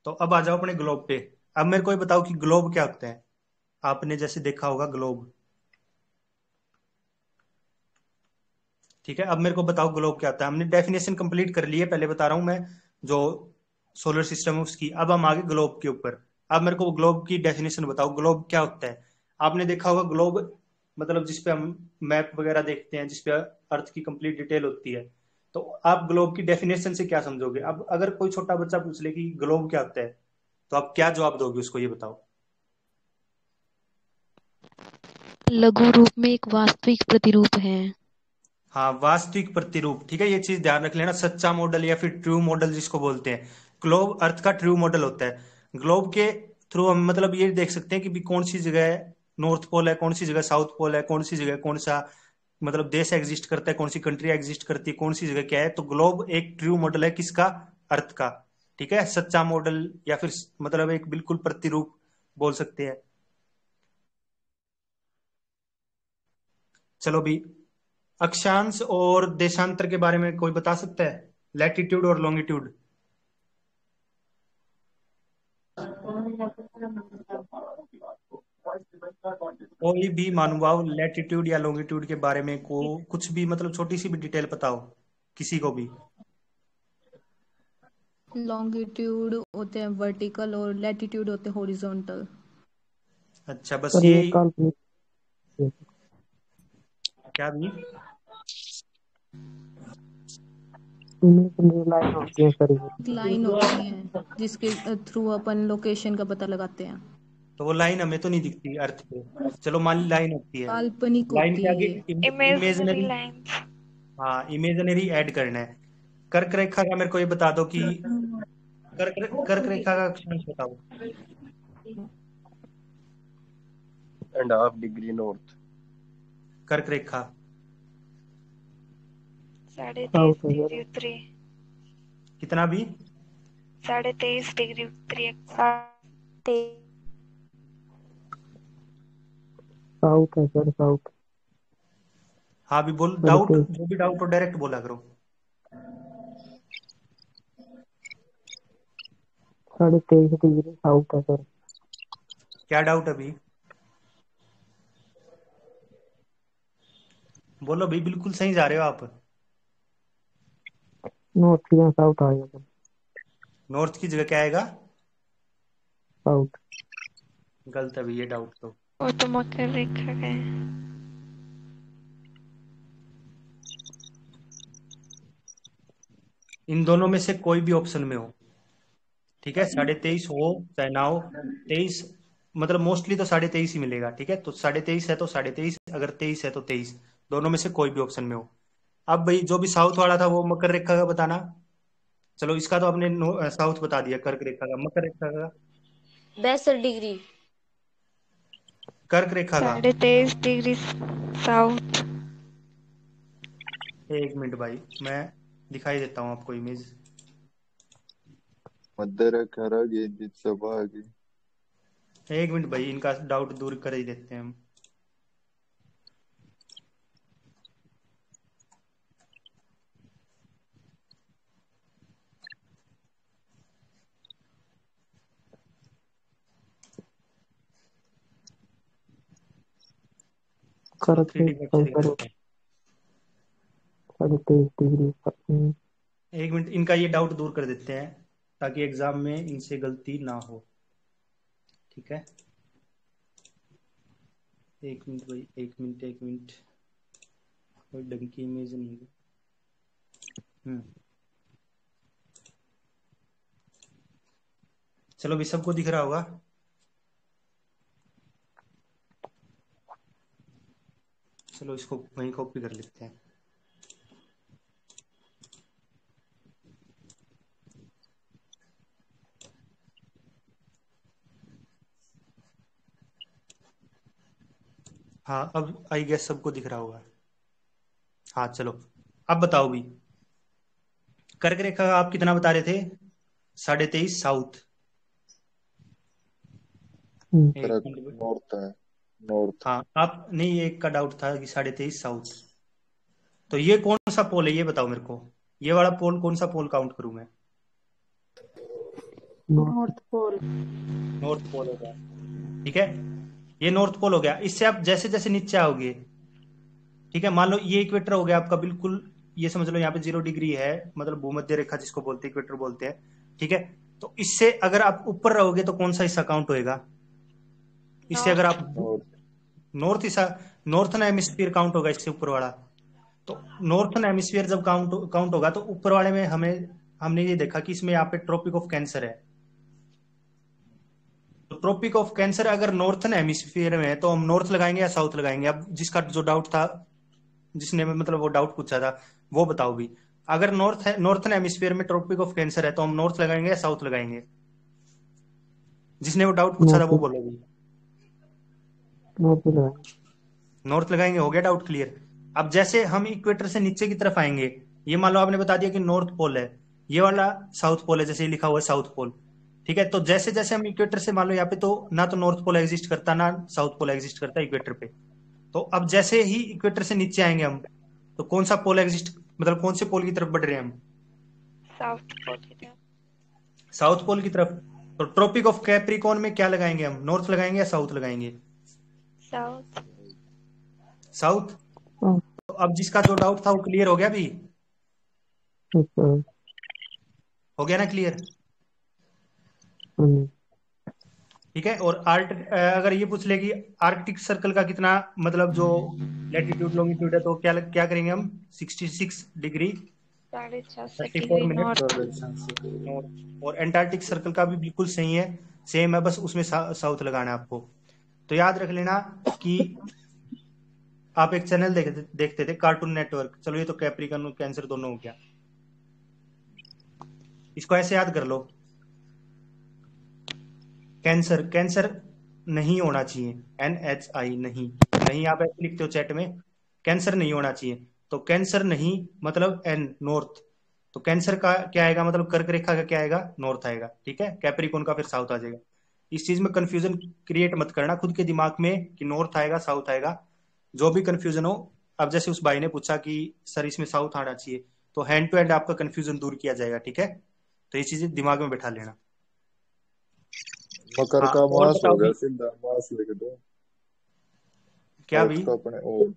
तो अब आ जाओ अपने ग्लोब पे। अब मेरे को ये बताओ कि ग्लोब क्या होता है। आपने जैसे देखा होगा ग्लोब, ठीक है। अब मेरे को बताओ ग्लोब क्या होता है। हमने डेफिनेशन कंप्लीट कर ली है, पहले बता रहा हूं मैं, जो सोलर सिस्टम है उसकी। अब हम आगे ग्लोब के ऊपर। अब मेरे को ग्लोब की डेफिनेशन बताओ, ग्लोब क्या होता है। आपने देखा होगा ग्लोब मतलब जिसपे हम मैप वगैरह देखते हैं, जिसपे अर्थ की कंप्लीट डिटेल होती है। तो आप ग्लोब की डेफिनेशन से क्या समझोगे? अब अगर कोई छोटा बच्चा पूछ ले कि ग्लोब क्या होता है, तो आप क्या जवाब दोगे उसको, ये बताओ। लघु रूप में एक वास्तविक प्रतिरूप है। हाँ, वास्तविक प्रतिरूप, ठीक है, ये चीज ध्यान रख लेना। सच्चा मॉडल या फिर ट्रू मॉडल जिसको बोलते हैं, ग्लोब अर्थ का ट्रू मॉडल होता है। ग्लोब के थ्रू हम मतलब ये देख सकते हैं कि भी कौन सी जगह नॉर्थ पोल है, कौन सी जगह साउथ पोल है, कौन सी जगह कौन सा मतलब देश एग्जिस्ट करता है, कौन सी कंट्री एग्जिस्ट करती है, कौन सी जगह क्या है। तो ग्लोब एक ट्रू मॉडल है किसका? अर्थ का, ठीक है। सच्चा मॉडल या फिर मतलब एक बिल्कुल प्रतिरूप बोल सकते हैं। चलो भी, अक्षांश और देशांतर के बारे में कोई बता सकता है? लैटिट्यूड और लॉन्गिट्यूड। कोई भी महानुभाव लैटिट्यूड या लॉन्गिट्यूड के बारे में को कुछ भी मतलब छोटी सी भी डिटेल बताओ, किसी को भी। लॉन्गिट्यूड होते हैं वर्टिकल और लैटिट्यूड होते हैं हॉरिजॉन्टल। अच्छा, बस सर ये ये काल्पनिक क्या भी लाइन होती है सर, ये लाइन होती है जिसके थ्रू अपन लोकेशन का पता लगाते हैं। तो वो लाइन हमें तो नहीं दिखती अर्थ पे। चलो मान ली लाइन होती है, काल्पनिक लाइन होती के है आगे ये। Imaginary lines. हाँ, इमेजिनरी ऐड करना है। कर्क रेखा का मेरे को ये बता दो कि कर्क रेखा का अक्षांश बताओ। 1.5 डिग्री नॉर्थ। कर्क रेखा 23.5 डिग्री उत्तरी। कितना भी? 23.5 डिग्री उत्तरी। साउथ है सर, साउथ। हाँ भी बोल, साढ़े डाउट, तेईस जो भी डाउट हो डायरेक्ट बोला करो। साढ़े 23 डिग्री साउथ है सर। क्या डाउट अभी बोलो भाई, बिल्कुल सही जा रहे हो आप। नॉर्थ या साउथ आएगा सर। नॉर्थ की जगह क्या आएगा? साउथ। गलत है भाई ये डाउट तो। वो तो मकर रेखा का है। इन दोनों में से कोई भी ऑप्शन में हो, ठीक है, 23.5 हो चाहे ना हो, 23 मतलब मोस्टली तो 23.5 ही मिलेगा, ठीक है। तो 23.5 है तो 23.5, अगर 23 है तो 23, दोनों में से कोई भी ऑप्शन में हो। अब भाई जो भी साउथ वाला था वो मकर रेखा का बताना। चलो इसका तो आपने साउथ बता दिया, कर्क रेखा का। मकर रेखा का, 62 डिग्री। कर्क रेखा का 23.5 डिग्री साउथ। एक मिनट भाई, मैं दिखाई देता हूँ आपको इमेज। मध्य रेखा रही जिससे भागी। एक मिनट भाई, इनका डाउट दूर कर ही देते हैं हम। चलो कर्क 3D में अच्छे दिखा देते हैं। 23.5 डिग्री। एक मिनट, इनका ये डाउट दूर कर देते हैं ताकि एग्जाम में इनसे गलती ना हो, ठीक है। एक मिनट भाई, एक मिनट, कोई ढंग की इमेज नहीं है। चलो भी सबको दिख रहा होगा। चलो इसको वहीं कॉपी कर लेते हैं। हाँ अब आई गेस सबको दिख रहा होगा। हाँ चलो अब बताओ भी, कर्क रेखा का आप कितना बता रहे थे? 23.5 साउथ। नॉर्थ है, नॉर्थ। हाँ आप नहीं, एक का डाउट था कि 23.5 साउथ। तो ये कौन सा पोल है ये बताओ मेरे को, ये वाला पोल कौन सा पोल काउंट करूं मैं? North pole. नॉर्थ पोल हो गया, ठीक है, ये नॉर्थ पोल हो गया। इससे आप जैसे जैसे नीचे आओगे, ठीक है, मान लो ये इक्वेटर हो गया आपका बिल्कुल, ये समझ लो यहाँ पे 0 डिग्री है, मतलब भूमध्य रेखा जिसको बोलते हैं, इक्वेटर बोलते हैं, ठीक है। तो इससे अगर आप ऊपर रहोगे तो कौन सा हिस्सा काउंट होएगा? इससे अगर आप नॉर्थ हिस्सा, नॉर्थन हेमिस्फीयर काउंट होगा इससे ऊपर वाला। तो नॉर्थन हेमिस्फीयर जब काउंट होगा तो ऊपर वाले में हमने ये देखा कि इसमें यहाँ पे ट्रॉपिक ऑफ कैंसर है। तो ट्रॉपिक ऑफ कैंसर अगर नॉर्थन हेमिस्फीयर में है तो हम नॉर्थ लगाएंगे या साउथ लगाएंगे? अब जिसका जो डाउट था, जिसने मतलब वो डाउट पूछा था, वो बताओ भी। अगर नॉर्थन हेमिस्फीयर में ट्रॉपिक ऑफ कैंसर है तो हम नॉर्थ लगाएंगे या साउथ लगाएंगे? जिसने वो डाउट पूछा था वो बोलो भी। नॉर्थ लगाएंगे, हो गया डाउट क्लियर। अब जैसे हम इक्वेटर से नीचे की तरफ आएंगे, ये मान लो आपने बता दिया कि नॉर्थ पोल है, ये वाला साउथ पोल है, जैसे लिखा हुआ है साउथ पोल, ठीक है। तो जैसे जैसे हम इक्वेटर से, मान लो यहाँ पे तो ना तो नॉर्थ पोल एग्जिस्ट करता ना साउथ पोल एग्जिस्ट करता इक्वेटर पे। तो अब जैसे ही इक्वेटर से नीचे आएंगे हम, तो कौन सा पोल एग्जिस्ट, मतलब कौन से पोल की तरफ बढ़ रहे हैं हम? साउथ पोल की तरफ। साउथ पोल की तरफ। तो ट्रॉपिक ऑफ कैप्रिकॉर्न में क्या लगाएंगे हम, नॉर्थ लगाएंगे या साउथ लगाएंगे? साउथ। साउथ। तो अब जिसका जो डाउट था वो क्लियर हो गया भी? हो गया ना क्लियर? ठीक है। और अगर ये पूछ ले कि आर्कटिक सर्कल का कितना, मतलब जो लैटिट्यूड लॉन्गिट्यूड है, तो क्या क्या करेंगे हम? 66 डिग्री 34 मिनट। और एंटार्क्टिक सर्कल का भी बिल्कुल सही है, सेम है, बस उसमें साउथ लगाना है आपको। तो याद रख लेना कि आप एक चैनल देखते थे कार्टून नेटवर्क। चलो ये तो कैप्रिकॉर्न और कैंसर दोनों हो गया, इसको ऐसे याद कर लो। कैंसर नहीं होना चाहिए, NHI नहीं आप ऐसे लिखते हो चैट में, कैंसर नहीं होना चाहिए। तो कैंसर नहीं मतलब N नॉर्थ, तो कैंसर का क्या आएगा, मतलब कर्क रेखा का क्या आएगा? नॉर्थ आएगा, ठीक है। कैप्रिकॉर्न का फिर साउथ आ जाएगा। इस चीज में कंफ्यूजन क्रिएट मत करना खुद के दिमाग में कि नॉर्थ आएगा साउथ आएगा। जो भी कंफ्यूजन हो अब जैसे उस भाई ने पूछा कि सर इसमें साउथ आना चाहिए, तो हैंड टू हैंड आपका कंफ्यूजन दूर किया जाएगा। ठीक है, तो ये चीजें दिमाग में बैठा लेना। मकर हाँ का और मास बताओ हो गया, भी सीधा मास लिख दो। क्या साउथ भी। का अपने ओ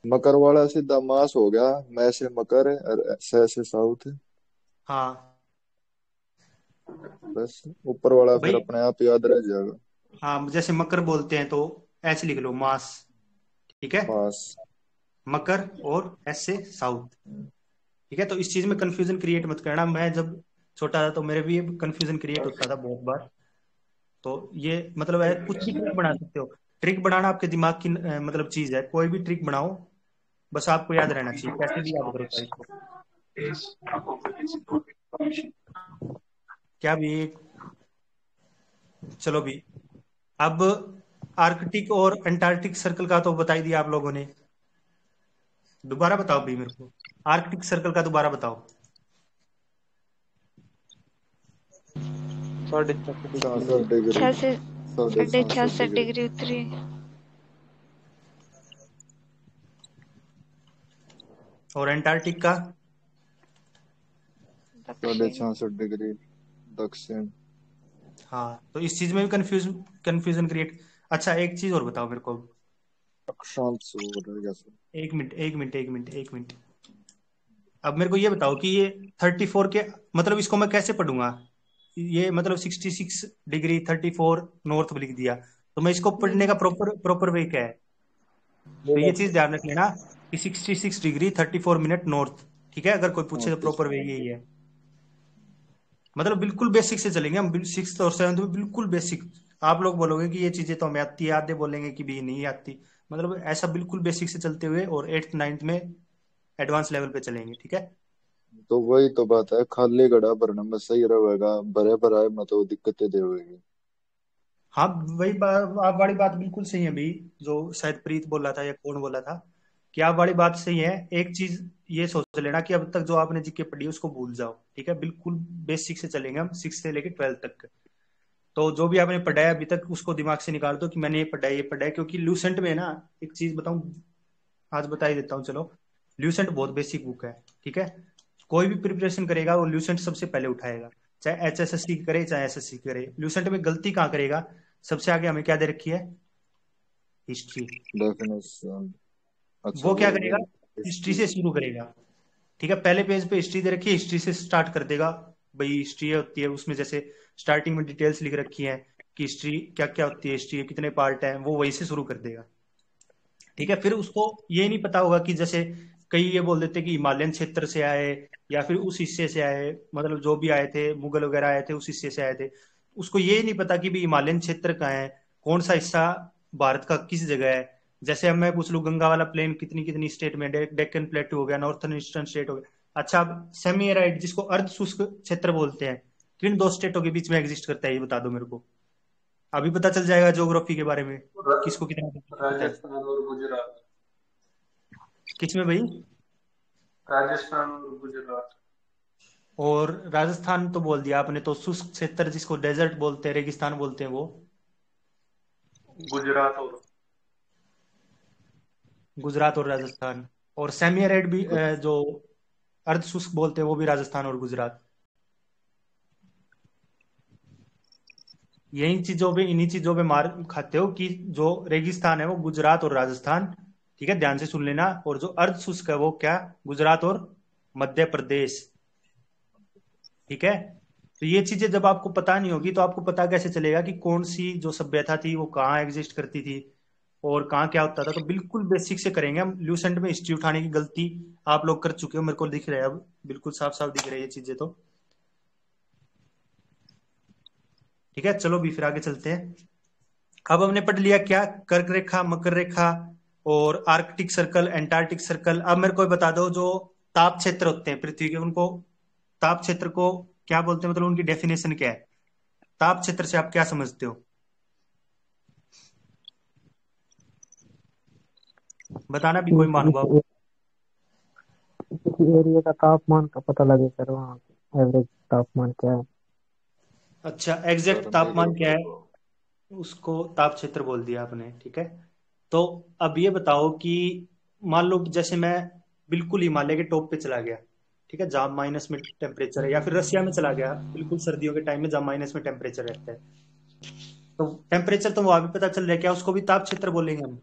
मकर वाला सीधा मास हो गया, मैं से मकर है और से साउथ है। हाँ बस ऊपर वाला फिर भाई, अपने आप याद रह जाएगा। हाँ जैसे मकर बोलते हैं तो ऐसे लिख लो मास। ठीक है, मास। मकर और एस से साउथ। ठीक है, तो इस चीज में कंफ्यूजन क्रिएट मत करना। मैं जब छोटा था तो मेरे भी कंफ्यूजन क्रिएट होता था बहुत बार। तो ये मतलब है, कुछ भी ट्रिक बना सकते हो। ट्रिक बनाना आपके दिमाग की मतलब चीज है। कोई भी ट्रिक बनाओ, बस आपको याद रहना चाहिए, कैसे भी याद करो चाहे इसको। क्या भी। चलो भी, अब आर्कटिक और अंटार्कटिक सर्कल का तो बता ही दिया आप लोगों ने। दोबारा बताओ भी मेरे को, आर्कटिक सर्कल का दोबारा बताओ। 66 डिग्री, 6 से 66 66 डिग्री। डिग्री उत्तरी। और अंटार्कटिक का 66 डिग्री दक्षिण। हाँ, तो इस चीज में भी कंफ्यूजन क्रिएट। अच्छा एक चीज और बताओ मेरे को। अक्षांश हो रहेगा सर। एक मिनट एक मिनट एक मिनट एक मिनट। अब मेरे को ये बताओ कि ये 34 के मतलब इसको मैं कैसे पढ़ूंगा। ये मतलब 66 डिग्री 34 नॉर्थ लिख दिया, तो मैं इसको पढ़ने का प्रॉपर वे क्या है। तो ये चीज ध्यान रख लेना कि 66 डिग्री 34 मिनट नॉर्थ। ठीक है, अगर कोई पूछे तो प्रॉपर वे यही है। मतलब बिल्कुल बेसिक से चलेंगे हम, 6th और 7th में बिल्कुल बेसिक। आप लोग बोलोगे कि ये चीजें तो हमें आती है, आधे बोलेंगे कि भी नहीं आती। मतलब ऐसा बिल्कुल बेसिक से चलते हुए और 8th 9th में एडवांस लेवल पे चलेंगे। ठीक है, तो वही तो बात है, खाली घड़ा भरने में सही रहेगा, भरे भराए में तो दिक्कतें देगी। हाँ वही आप वाली बात बिल्कुल सही है भाई। जो शायद प्रीत बोला था या कौन बोला था, कि आप वाली बात सही है। एक चीज ये सोच लेना कि अब तक जो आपने जीके पढ़ी है उसको भूल जाओ। ठीक है, बिल्कुल बेसिक से चलेंगे हम, 6 से लेकर 12th तक। तो जो भी आपने पढ़ा है अभी तक उसको दिमाग से निकाल दो कि मैंने ये पढ़ा है ये पढ़ा है। क्योंकि ल्यूसेंट में ना, एक चीज बताऊं, आज बता ही देता हूँ चलो। ल्यूसेंट बहुत बेसिक बुक है। ठीक है, कोई भी प्रिपरेशन करेगा वो ल्यूसेंट सबसे पहले उठाएगा, चाहे HSSC करे चाहे SSC करे। ल्यूसेंट में गलती कहाँ करेगा, सबसे आगे हमें क्या दे रखी है, हिस्ट्री। डेफिनेशन। अच्छा वो क्या वो करेगा, हिस्ट्री से शुरू करेगा। ठीक है, पहले पेज पे हिस्ट्री दे रखी है, हिस्ट्री से स्टार्ट कर देगा। भाई हिस्ट्री होती है, उसमें जैसे स्टार्टिंग में डिटेल्स लिख रखी है कि हिस्ट्री क्या क्या होती है, हिस्ट्री के कितने पार्ट है, वो वही से शुरू कर देगा। ठीक है, फिर उसको ये नहीं पता होगा कि जैसे कई ये बोल देते कि हिमालयन क्षेत्र से आए या फिर उस हिस्से से आए, मतलब जो भी आए थे मुगल वगैरह आए थे उस हिस्से से आए थे। उसको ये नहीं पता कि भी हिमालयन क्षेत्र कहाँ है, कौन सा हिस्सा भारत का किस जगह है। जैसे अब मैं पूछ लूँ गंगा वाला प्लेन कितनी कितनी स्टेट में, डेक्कन प्लेटू हो गया, नॉर्थन ईस्टर्न स्टेट हो गया। अच्छा, अब सेमी एराइड जिसको अर्ध शुष्क क्षेत्र बोलते हैं, किन दो स्टेटों के बीच में एग्जिस्ट करता है, ये बता दो मेरे को। अभी पता चल जाएगा ज्योग्राफी के बारे में, किसको कितना पता है। राजस्थान और गुजरात। किसमें भाई, राजस्थान और गुजरात। और राजस्थान तो बोल दिया आपने, तो शुष्क क्षेत्र जिसको डेजर्ट बोलते हैं, रेगिस्तान बोलते हैं, वो गुजरात और राजस्थान। और सेमी एरिड भी जो अर्ध शुष्क बोलते हैं वो भी राजस्थान और गुजरात। यही चीजों पे, इन्हीं चीजों पे मार खाते हो कि जो रेगिस्तान है वो गुजरात और राजस्थान। ठीक है, ध्यान से सुन लेना। और जो अर्ध शुष्क है वो क्या, गुजरात और मध्य प्रदेश। ठीक है, तो ये चीजें जब आपको पता नहीं होगी तो आपको पता कैसे चलेगा कि कौन सी जो सभ्यता थी वो कहाँ एग्जिस्ट करती थी और कहाँ क्या होता था। तो बिल्कुल बेसिक से करेंगे हम। ल्यूसेंट में हिस्ट्री उठाने की गलती आप लोग कर चुके हो, मेरे को दिख रहा है, अब बिल्कुल साफ साफ दिख रही है ये चीजें तो। ठीक है, चलो भी फिर आगे चलते हैं। अब हमने पढ़ लिया क्या, कर्क रेखा, मकर रेखा और आर्कटिक सर्कल, एंटार्कटिक सर्कल। अब मेरे को बता दो जो ताप क्षेत्र होते हैं पृथ्वी के, उनको ताप क्षेत्र को क्या बोलते हैं, मतलब उनकी डेफिनेशन क्या है। ताप क्षेत्र से आप क्या समझते हो, बताना भी कोई महानुभाव। किसी एरिया का तापमान का पता लगे सर, वहाँ एवरेज तापमान क्या है। अच्छा, एग्जैक्ट तापमान क्या है उसको ताप क्षेत्र बोल दिया आपने। ठीक है, तो अब ये बताओ कि मान लो जैसे मैं बिल्कुल हिमालय के टॉप पे चला गया, ठीक है, जहाँ माइनस में टेम्परेचर है, या फिर रशिया में चला गया बिल्कुल सर्दियों के टाइम में जहाँ माइनस में टेम्परेचर रहता है, तो टेम्परेचर तो वहां भी पता चल रहा है, क्या उसको भी ताप क्षेत्र बोलेंगे हम?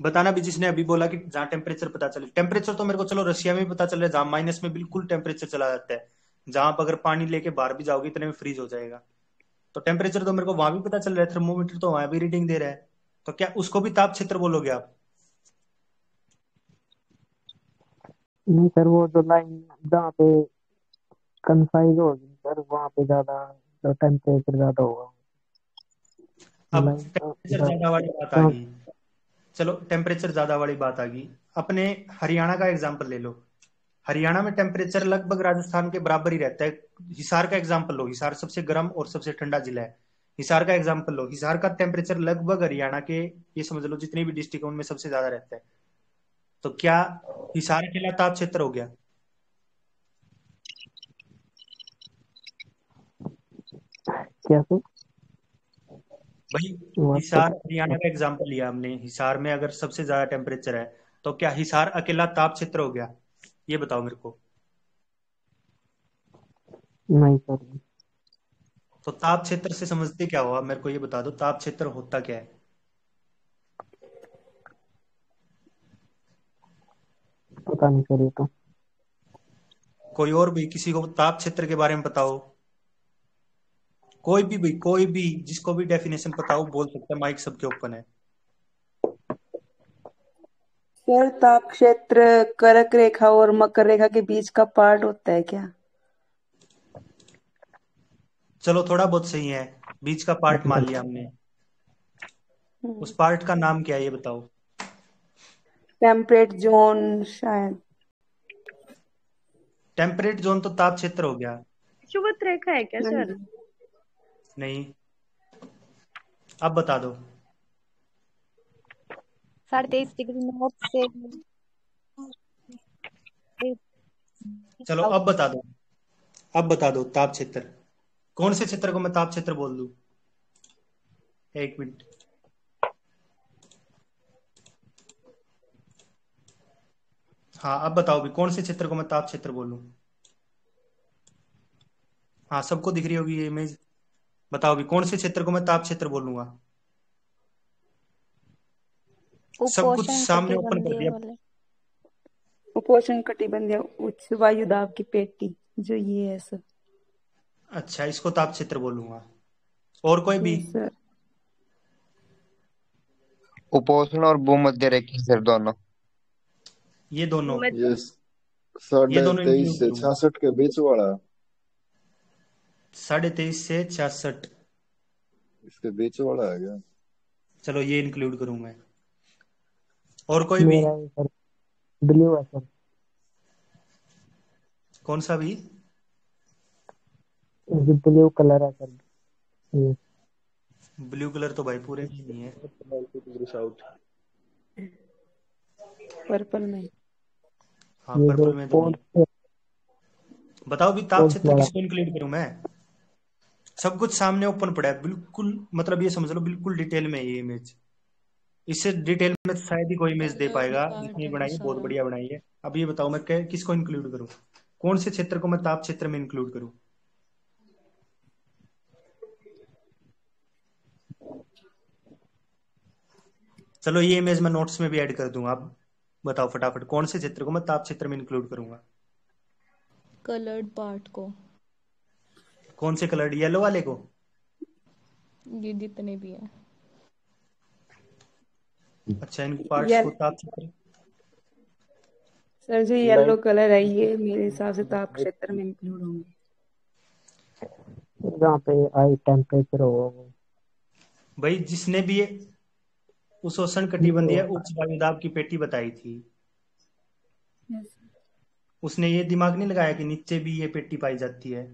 बताना भी जिसने अभी बोला कि जहाँ टेम्परेचर पता चले। टेम्परेचर तो मेरे को चलो रशिया में भी पता चल रहा है, जहाँ माइनस में बिल्कुल टेम्परेचर चला जाता है, जहां आप अगर पानी लेके बाहर भी जाओगे इतने में फ्रीज हो जाएगा, तो टेम्परेचर तो मेरे को वहां भी पता चल रहा है, थर्मोमीटर तो वहां भी रीडिंग दे रहा है, तो क्या उसको भी ताप क्षेत्र बोलोगे आप? नहीं सर, वो जो लाइन जहाँ पे कंसाइज होगी सर, वहाँ पे ज्यादा टेम्परेचर ज्यादा होगा। अब लाइन टेम्परेचर ज्यादा वाली बात आ गई, चलो टेम्परेचर ज्यादा वाली बात आ गई, अपने हरियाणा का एग्जाम्पल ले लो। हरियाणा में टेम्परेचर लगभग राजस्थान के बराबर ही रहता है। हिसार का एग्जाम्पल लो, हिसार सबसे गर्म और सबसे ठंडा जिला है, हिसार का एग्जाम्पल लो, हिसार का टेम्परेचर लगभग हरियाणा के, ये समझ लो जितनी भी डिस्ट्रिक्ट है उनमें सबसे ज्यादा रहता है, तो क्या हिसार अकेला ताप क्षेत्र हो गया? क्या सर? भाई हिसार हरियाणा का एग्जाम्पल लिया हमने, हिसार में अगर सबसे ज्यादा टेम्परेचर है तो क्या हिसार अकेला ताप क्षेत्र हो गया? ये बताओ मेरे को। नहीं सर। तो ताप क्षेत्र से समझते क्या हुआ, मेरे को ये बता दो, ताप क्षेत्र होता क्या है? पता नहीं सर, ये तो कोई और भी किसी को ताप क्षेत्र के बारे में बताओ, कोई भी जिसको भी डेफिनेशन पता हो बोल सकता है, माइक सबके ओपन है। सर ताप क्षेत्र कर्क रेखा और मकर रेखा के बीच का पार्ट होता है क्या? चलो थोड़ा बहुत सही है, बीच का पार्ट मान लिया हमने, उस पार्ट का नाम क्या है ये बताओ। टेम्परेट जोन शायद। टेम्परेट जोन तो ताप क्षेत्र हो गया। शुभत रेखा है क्या सर? नहीं, अब बता दो। 23.5 डिग्री नॉर्थ से। चलो अब बता दो ताप क्षेत्र, कौन से क्षेत्र को मैं ताप क्षेत्र बोल दूं? एक मिनट, हाँ अब बताओ भी कौन से क्षेत्र को मैं ताप क्षेत्र बोलूं? हाँ सबको दिख रही होगी ये इमेज, बताओ भी कौन से क्षेत्र को मैं ताप क्षेत्र बोलूंगा? सब कुछ सामने ओपन कर दिया। उपोष्ण कटिबंधीय उच्च वायु दाब की पेटी, जो ये है सर। अच्छा, इसको ताप क्षेत्र बोलूंगा। और कोई भी? उपोष्ण और भूमध्य रेखा सर, दोनों। ये दोनों, ये 23.5 से 66 के बीच वाला, 23.5 से 66 इसके बीच वाला है क्या? चलो ये इंक्लूड करूं मैं। और कोई भी? ब्लू है सर। कौन सा भी? ब्लू कलर है सर। ब्लू कलर तो भाई पूरे में नहीं है। साउथ, पर्पल में। हाँ पर्पल में तो नहीं। बताओ भी ताप क्षेत्र किसको इंक्लूड करूं मैं? सब कुछ सामने ओपन पड़ा है बिल्कुल, मतलब ये समझ लो बिल्कुल डिटेल में ये इमेज, इससे डिटेल में शायद ही कोई इमेज दे पाएगा, जितनी बनाई है बहुत बढ़िया बनाई है। अब ये बताओ मैं किसको इंक्लूड करूं, कौन से क्षेत्र को मैं ताप क्षेत्र में इंक्लूड करूं? चलो ये इमेज मैं नोट्स में भी ऐड कर दूंगा, आप बताओ फटाफट कौन से क्षेत्र को मैं ताप क्षेत्र में इंक्लूड करूंगा? कलर्ड पार्ट को। कौन से कलर्ड? येलो वाले को? ये जितने भी है। अच्छा, इन पार्ट्स को ताप क्षेत्र। सर जो येलो कलर है ये मेरे हिसाब से ताप क्षेत्र में इंक्लूड होंगे, जहाँ पे हाई टेम्परेचर हो। भाई जिसने भी उस उष्ण कटिबंधीय उच्च वायुदाब की पेटी बताई थी, उसने ये दिमाग नहीं लगाया कि नीचे भी ये पेटी पाई जाती है।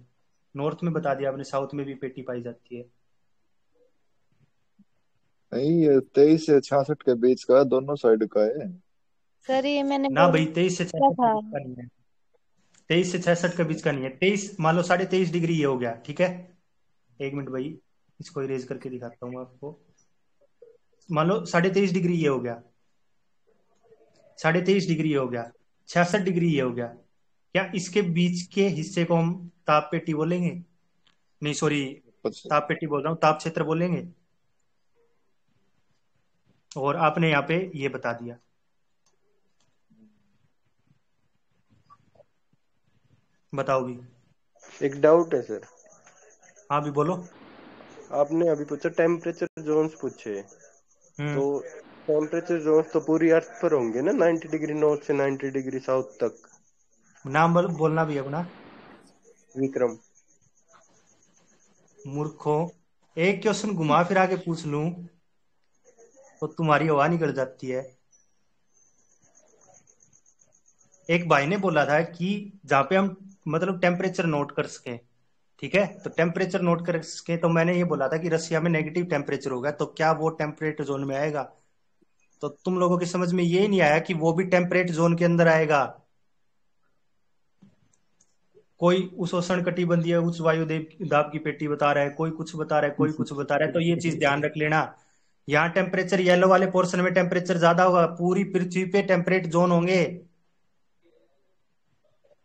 नॉर्थ में बता दिया आपने, साउथ में भी पेटी पाई जाती है। नहीं, ये 23 से 66 के बीच का, दोनों साइड का है सर। ये मैंने ना भाई 23 से 66 का नहीं है, 23 से 66 के बीच का नहीं है। 23 मान लो 23.5 डिग्री ये हो गया, ठीक है। एक मिनट भाई, इसको इरेज करके दिखाता हूँ आपको। मान लो 23.5 डिग्री ये हो गया, 23.5 डिग्री ये हो गया, 66 डिग्री ये हो गया। क्या इसके बीच के हिस्से को हम ताप पेटी बोलेंगे? नहीं सॉरी, ताप पेटी बोल रहा हूँ, ताप क्षेत्र बोलेंगे। और आपने यहाँ पे ये बता दिया। बताओ भी। एक डाउट है सर। हाँ भी बोलो। आपने अभी पूछा टेम्परेचर जोन्स पूछे, तो टेम्परेचर जोन्स तो पूरी अर्थ पर होंगे ना, 90 डिग्री नॉर्थ से 90 डिग्री साउथ तक। नाम बोलना भी अपना। विक्रम। मूर्खों, एक क्वेश्चन घुमा फिरा के पूछ लूं तो तुम्हारी हवा निकल जाती है। एक भाई ने बोला था कि जहां पे हम मतलब टेम्परेचर नोट कर सकें, ठीक है, तो टेम्परेचर नोट कर सकें, तो मैंने ये बोला था कि रसिया में नेगेटिव टेम्परेचर होगा, तो क्या वो टेम्परेट जोन में आएगा? तो तुम लोगों की समझ में ये नहीं आया कि वो भी टेम्परेट जोन के अंदर आएगा। कोई उष्ण कटिबंधीय उच्च वायु दाब की पेटी बता रहा है, कोई कुछ बता रहा है, कोई कुछ बता रहा है। तो ये चीज ध्यान रख लेना, यहाँ टेम्परेचर येलो वाले पोर्शन में टेम्परेचर ज्यादा होगा, पूरी पृथ्वी पे टेम्परेट जोन होंगे।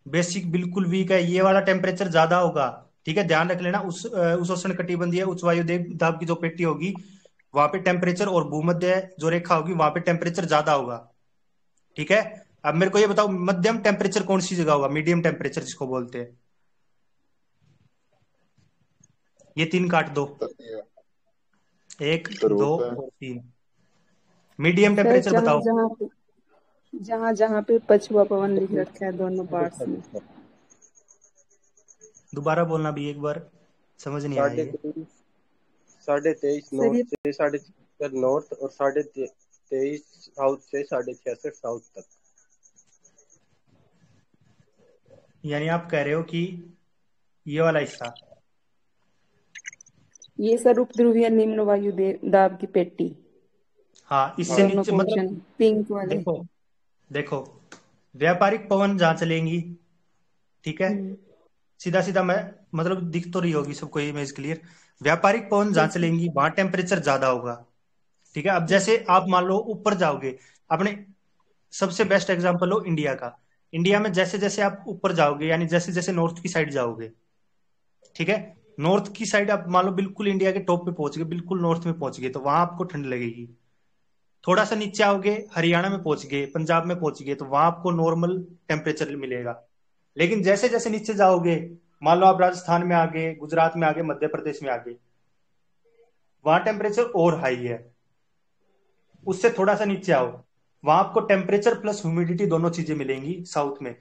बेसिक बिल्कुल वीक है, ये वाला टेम्परेचर ज्यादा होगा, ठीक है, ध्यान रख लेना। उष्ण कटिबंधीय उच्च वायु दाब की जो पेटी होगी वहां पे टेम्परेचर, और भूमध्य जो रेखा होगी वहां पे टेम्परेचर ज्यादा होगा, ठीक है। अब मेरे को ये बताओ, मध्यम टेम्परेचर कौन सी जगह होगा? मीडियम टेम्परेचर जिसको बोलते हैं। ये 3 काट दो, 1 2 और 3। मीडियम टेम्परेचर बताओ। जहाँ पे पछुआ पवन लिख रखा है दोनों पार्ट्स में। दोबारा बोलना भी एक बार, समझ नहीं आया। 23.5 नॉर्थ से 66 नॉर्थ और 23.5 साउथ से 66 साउथ तक। यानी आप कह रहे हो कि ये वाला हिस्सा, ये सर उपध्रुवीय निम्न वायु दाब की पेटी। हाँ, इससे नीचे मतलब पिंक वाले। देखो व्यापारिक पवन जहां चलेंगी, ठीक है, सीधा सीधा मैं मतलब दिख तो रही होगी सबको ये इमेज क्लियर। व्यापारिक पवन जहां चलेंगी वहां टेम्परेचर ज्यादा होगा, ठीक है। अब जैसे आप मान लो ऊपर जाओगे, अपने सबसे बेस्ट एग्जांपल लो इंडिया का। इंडिया में जैसे जैसे आप ऊपर जाओगे, यानी जैसे जैसे नॉर्थ की साइड जाओगे, ठीक है, नॉर्थ की साइड आप मान लो बिल्कुल इंडिया के टॉप पे पहुंच गए, बिल्कुल नॉर्थ में पहुंच गए, तो वहां आपको ठंड लगेगी। थोड़ा सा नीचे आओगे, हरियाणा में पहुंच गए, पंजाब में पहुंच गए, तो वहां आपको नॉर्मल टेम्परेचर मिलेगा। लेकिन जैसे जैसे नीचे जाओगे, मान लो आप राजस्थान में आ गए, गुजरात में आ गए, मध्य प्रदेश में आ गए, वहां टेम्परेचर और हाई है। उससे थोड़ा सा नीचे आओ, वहां आपको टेम्परेचर प्लस ह्यूमिडिटी दोनों चीजें मिलेंगी साउथ में।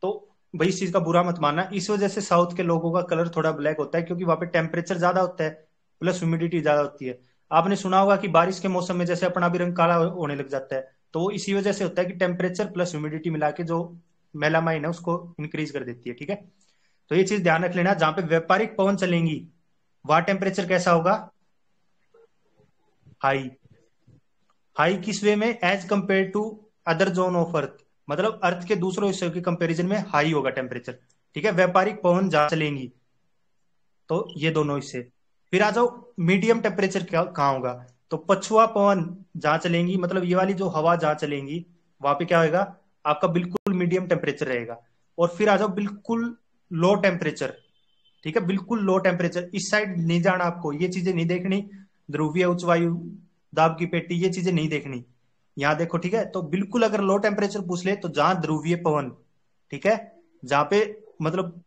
तो भाई इस चीज का बुरा मत मानना, इस वजह से साउथ के लोगों का कलर थोड़ा ब्लैक होता है, क्योंकि वहां पे टेम्परेचर ज्यादा होता है प्लस ह्यूमिडिटी ज्यादा होती है। आपने सुना होगा कि बारिश के मौसम में जैसे अपना भी रंग काला होने लग जाता है, तो वो इसी वजह से होता है कि टेम्परेचर प्लस ह्यूमिडिटी मिला के जो मेलामाइन है उसको इंक्रीज कर देती है, ठीक है। तो ये चीज ध्यान रख लेना, जहां पे व्यापारिक पवन चलेंगी वहां टेम्परेचर कैसा होगा? हाई। हाई किस वे में? As compare to other zone of earth, मतलब अर्थ के दूसरों हिस्सों के कंपैरिजन में हाई होगा टेम्परेचर, ठीक है। व्यापारिक पवन जहां चलेंगी, तो ये दोनों हिस्से। फिर आ जाओ मीडियम टेम्परेचर कहाँ होगा? तो पछुआ पवन जहां चलेंगी, मतलब ये वाली जो हवा जहां चलेंगी वहां पे क्या होगा? आपका बिल्कुल मीडियम टेम्परेचर रहेगा। और फिर आ जाओ बिल्कुल लो टेम्परेचर, ठीक है, बिल्कुल लो टेम्परेचर। इस साइड नहीं जाना आपको, ये चीजें नहीं देखनी, ध्रुवीय उच्च वायु दाब की पेटी, ये चीजें नहीं देखनी। यहाँ देखो, ठीक है। तो बिल्कुल अगर लो टेम्परेचर पूछ ले तो जहां ध्रुवीय पवन, ठीक है, जहां पे मतलब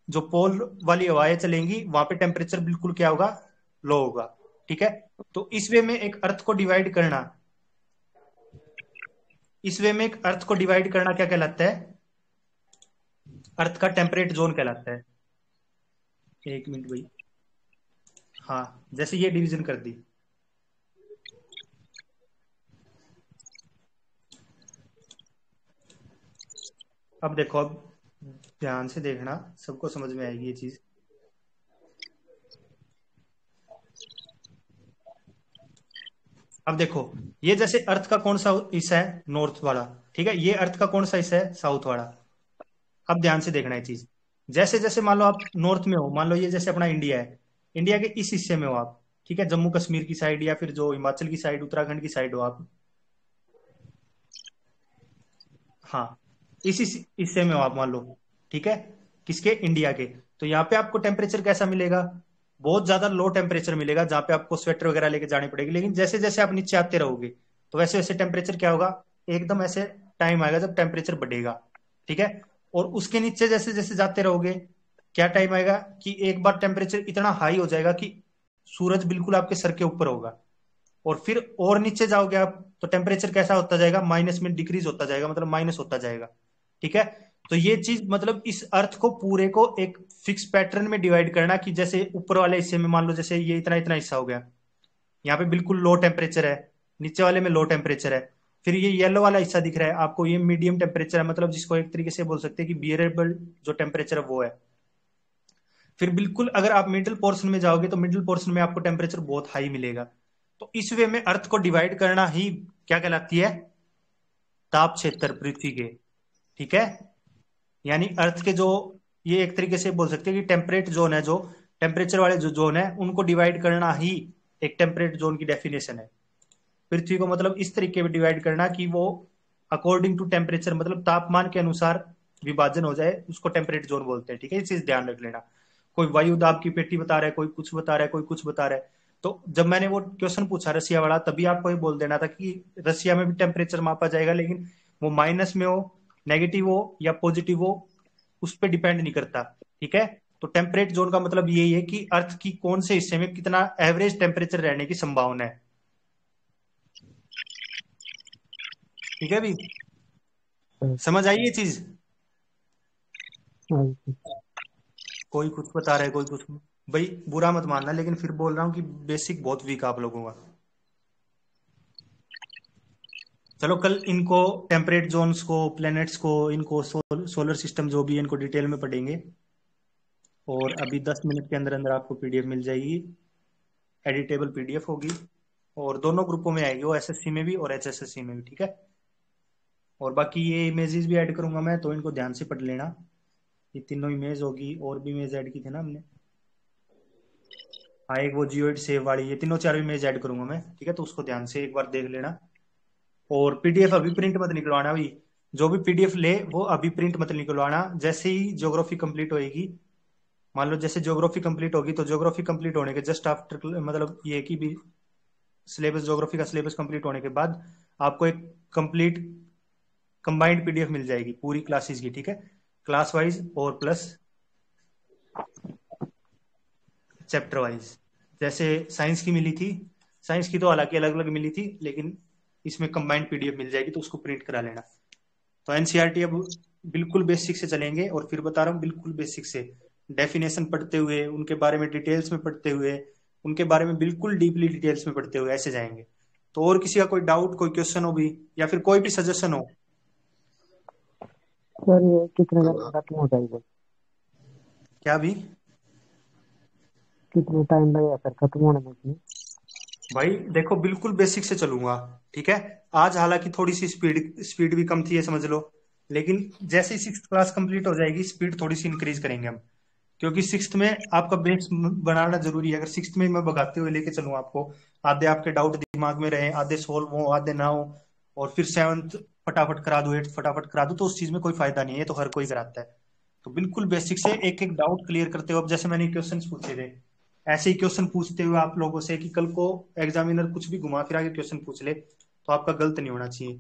जो पोल वाली हवाएं चलेंगी वहां पे टेम्परेचर बिल्कुल क्या होगा? लो होगा, ठीक है। तो इस वे में एक अर्थ को डिवाइड करना, इस वे में एक अर्थ को डिवाइड करना क्या कहलाता है? अर्थ का टेम्परेट जोन कहलाता है। एक मिनट भाई, हाँ, जैसे ये डिवीजन कर दी, अब देखो, अब ध्यान से देखना, सबको समझ में आएगी ये चीज। अब देखो, ये जैसे अर्थ का कौन सा हिस्सा है? नॉर्थ वाला, ठीक है। ये अर्थ का कौन सा हिस्सा है? साउथ वाला। अब ध्यान से देखना ये चीज, जैसे जैसे मान लो आप नॉर्थ में हो, मान लो ये जैसे अपना इंडिया है, इंडिया के इस हिस्से में हो आप, ठीक है, जम्मू कश्मीर की साइड या फिर जो हिमाचल की साइड, उत्तराखंड की साइड हो आप, हाँ इसी हिस्से में हो आप मान लो, ठीक है, किसके, इंडिया के। तो यहाँ पे आपको टेम्परेचर कैसा मिलेगा, बहुत ज्यादा लो टेम्परेचर मिलेगा, जहां पे आपको स्वेटर वगैरह लेके जानी पड़ेगी। लेकिन जैसे जैसे आप नीचे आते रहोगे तो वैसे वैसे टेम्परेचर क्या होगा, एकदम ऐसे टाइम आएगा जब टेम्परेचर बढ़ेगा, ठीक है। और उसके नीचे जैसे जैसे जाते रहोगे, क्या टाइम आएगा कि एक बार टेम्परेचर इतना हाई हो जाएगा कि सूरज बिल्कुल आपके सर के ऊपर होगा। और फिर और नीचे जाओगे आप तो टेम्परेचर कैसा होता जाएगा, माइनस में डिक्रीज होता जाएगा, मतलब माइनस होता जाएगा, ठीक है। तो ये चीज मतलब इस अर्थ को पूरे को एक फिक्स पैटर्न में डिवाइड करना कि जैसे ऊपर वाले हिस्से में मान लो जैसे ये इतना इतना हिस्सा हो गया, यहाँ पे बिल्कुल लो टेम्परेचर है, नीचे वाले में लो टेम्परेचर है, फिर ये येलो वाला हिस्सा दिख रहा है आपको, ये मीडियम टेम्परेचर है, मतलब जिसको एक तरीके से बोल सकते हैं कि बियरेबल जो टेम्परेचर है वो है। फिर बिल्कुल अगर आप मिडिल पोर्शन में जाओगे तो मिडिल पोर्शन में आपको टेम्परेचर बहुत हाई मिलेगा। तो इस वे में अर्थ को डिवाइड करना ही क्या कहलाती है, ताप क्षेत्र पृथ्वी के, ठीक है। यानी अर्थ के जो, ये एक तरीके से बोल सकते हैं कि टेम्परेट जोन है, जो टेम्परेचर वाले जो जोन है उनको डिवाइड करना ही एक टेम्परेट जोन की डेफिनेशन है। पृथ्वी को मतलब इस तरीके में डिवाइड करना कि वो अकॉर्डिंग टू टेम्परेचर, मतलब तापमान के अनुसार विभाजन हो जाए, उसको टेम्परेट जोन बोलते हैं, ठीक है। ये चीज ध्यान रख लेना। कोई वायु दाब की पेटी बता रहा है, कोई कुछ बता रहा है, कोई कुछ बता रहा है। तो जब मैंने वो क्वेश्चन पूछा रसिया वाला, तभी आपको ये बोल देना था कि रसिया में भी टेम्परेचर मापा जाएगा, लेकिन वो माइनस में हो, नेगेटिव हो या पॉजिटिव हो, उस पर डिपेंड नहीं करता, ठीक है। तो टेम्परेट जोन का मतलब यही है कि अर्थ की कौन से हिस्से में कितना एवरेज टेम्परेचर रहने की संभावना है, ठीक है। भी समझ आई ये चीज? कोई कुछ बता रहा है, कोई कुछ, भाई बुरा मत मानना, लेकिन फिर बोल रहा हूं कि बेसिक बहुत वीक आप लोगों का। चलो कल इनको टेम्परेट जोन्स को, प्लैनेट्स को, इनको सोलर सिस्टम जो भी इनको डिटेल में पढ़ेंगे। और अभी 10 मिनट के अंदर अंदर आपको पीडीएफ मिल जाएगी, एडिटेबल पीडीएफ होगी, और दोनों ग्रुपों में आएगी, वो एसएससी में भी और एचएसएससी में भी, ठीक है। और बाकी ये इमेजेस भी ऐड करूंगा मैं, तो इनको ध्यान से पढ़ लेना। ये तीनों इमेज होगी, और भी इमेज ऐड की थी ना हमने, हाँ एक वो जियोइड सेव वाली, ये तीनों चारों इमेज ऐड करूंगा मैं, ठीक है। तो उसको ध्यान से एक बार देख लेना। और पीडीएफ अभी प्रिंट मत निकलवाना, अभी जो भी पीडीएफ ले वो अभी प्रिंट मत निकलवाना। जैसे ही ज्योग्राफी कंप्लीट होएगी, मान लो जैसे ज्योग्राफी कंप्लीट होगी, तो ज्योग्राफी कंप्लीट होने के जस्ट आफ्टर, मतलब ये कि भी सिलेबस, ज्योग्राफी का सिलेबस कंप्लीट होने के बाद आपको एक कंप्लीट कंबाइंड पीडीएफ मिल जाएगी पूरी क्लासेस की, ठीक है, क्लास वाइज और प्लस चैप्टर वाइज। जैसे साइंस की मिली थी, साइंस की तो हालांकि अलग अलग मिली थी, लेकिन इसमें कंबाइंड पीडीएफ मिल जाएगी, तो उसको प्रिंट करा लेना। तो एनसीईआरटी अब बिल्कुल बेसिक से चलेंगे, और फिर बता रहा हूँ बिल्कुल बेसिक से, डेफिनेशन पढ़ते हुए, उनके बारे में डिटेल्स में पढ़ते हुए, उनके बारे में बिल्कुल डीपली डिटेल्स में पढ़ते हुए ऐसे जाएंगे। तो और किसी का कोई डाउट, कोई क्वेश्चन हो भी, या फिर कोई भी सजेशन हो? सर ये कितने दिन में खत्म हो जाएगा? क्या भी कितने टाइम लगेगा सर खत्म होने में? भाई देखो बिल्कुल बेसिक से चलूंगा, ठीक है। आज हालांकि थोड़ी सी स्पीड भी कम थी, ये समझ लो, लेकिन जैसे ही 6th क्लास कंप्लीट हो जाएगी स्पीड थोड़ी सी इंक्रीज करेंगे हम, क्योंकि 6th में आपका बेस बनाना जरूरी है। अगर 6th में मैं भगाते हुए लेके चलूँ आपको, आधे आपके डाउट दिमाग में रहे, आधे सोल्व हो, आधे ना हो, और फिर 7th फटाफट करा दो, 8th फटाफट करा दो, तो उस चीज में कोई फायदा नहीं है, तो हर कोई कराता है। तो बिल्कुल बेसिक से एक एक डाउट क्लियर करते हो। अब जैसे मैंने क्वेश्चन पूछे थे, ऐसे ही क्वेश्चन पूछते हुए आप लोगों से कि कल को एग्जामिनर कुछ भी घुमा फिरा के क्वेश्चन पूछ ले तो आपका गलत नहीं होना चाहिए,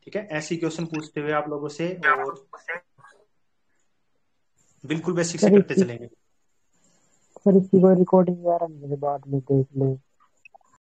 ठीक है। ऐसे ही क्वेश्चन पूछते हुए आप लोगों से, और बिल्कुल बेसिक से करते चलेंगे। सर इसकी कोई रिकॉर्डिंग वगैरह मुझे बाद में देख ले।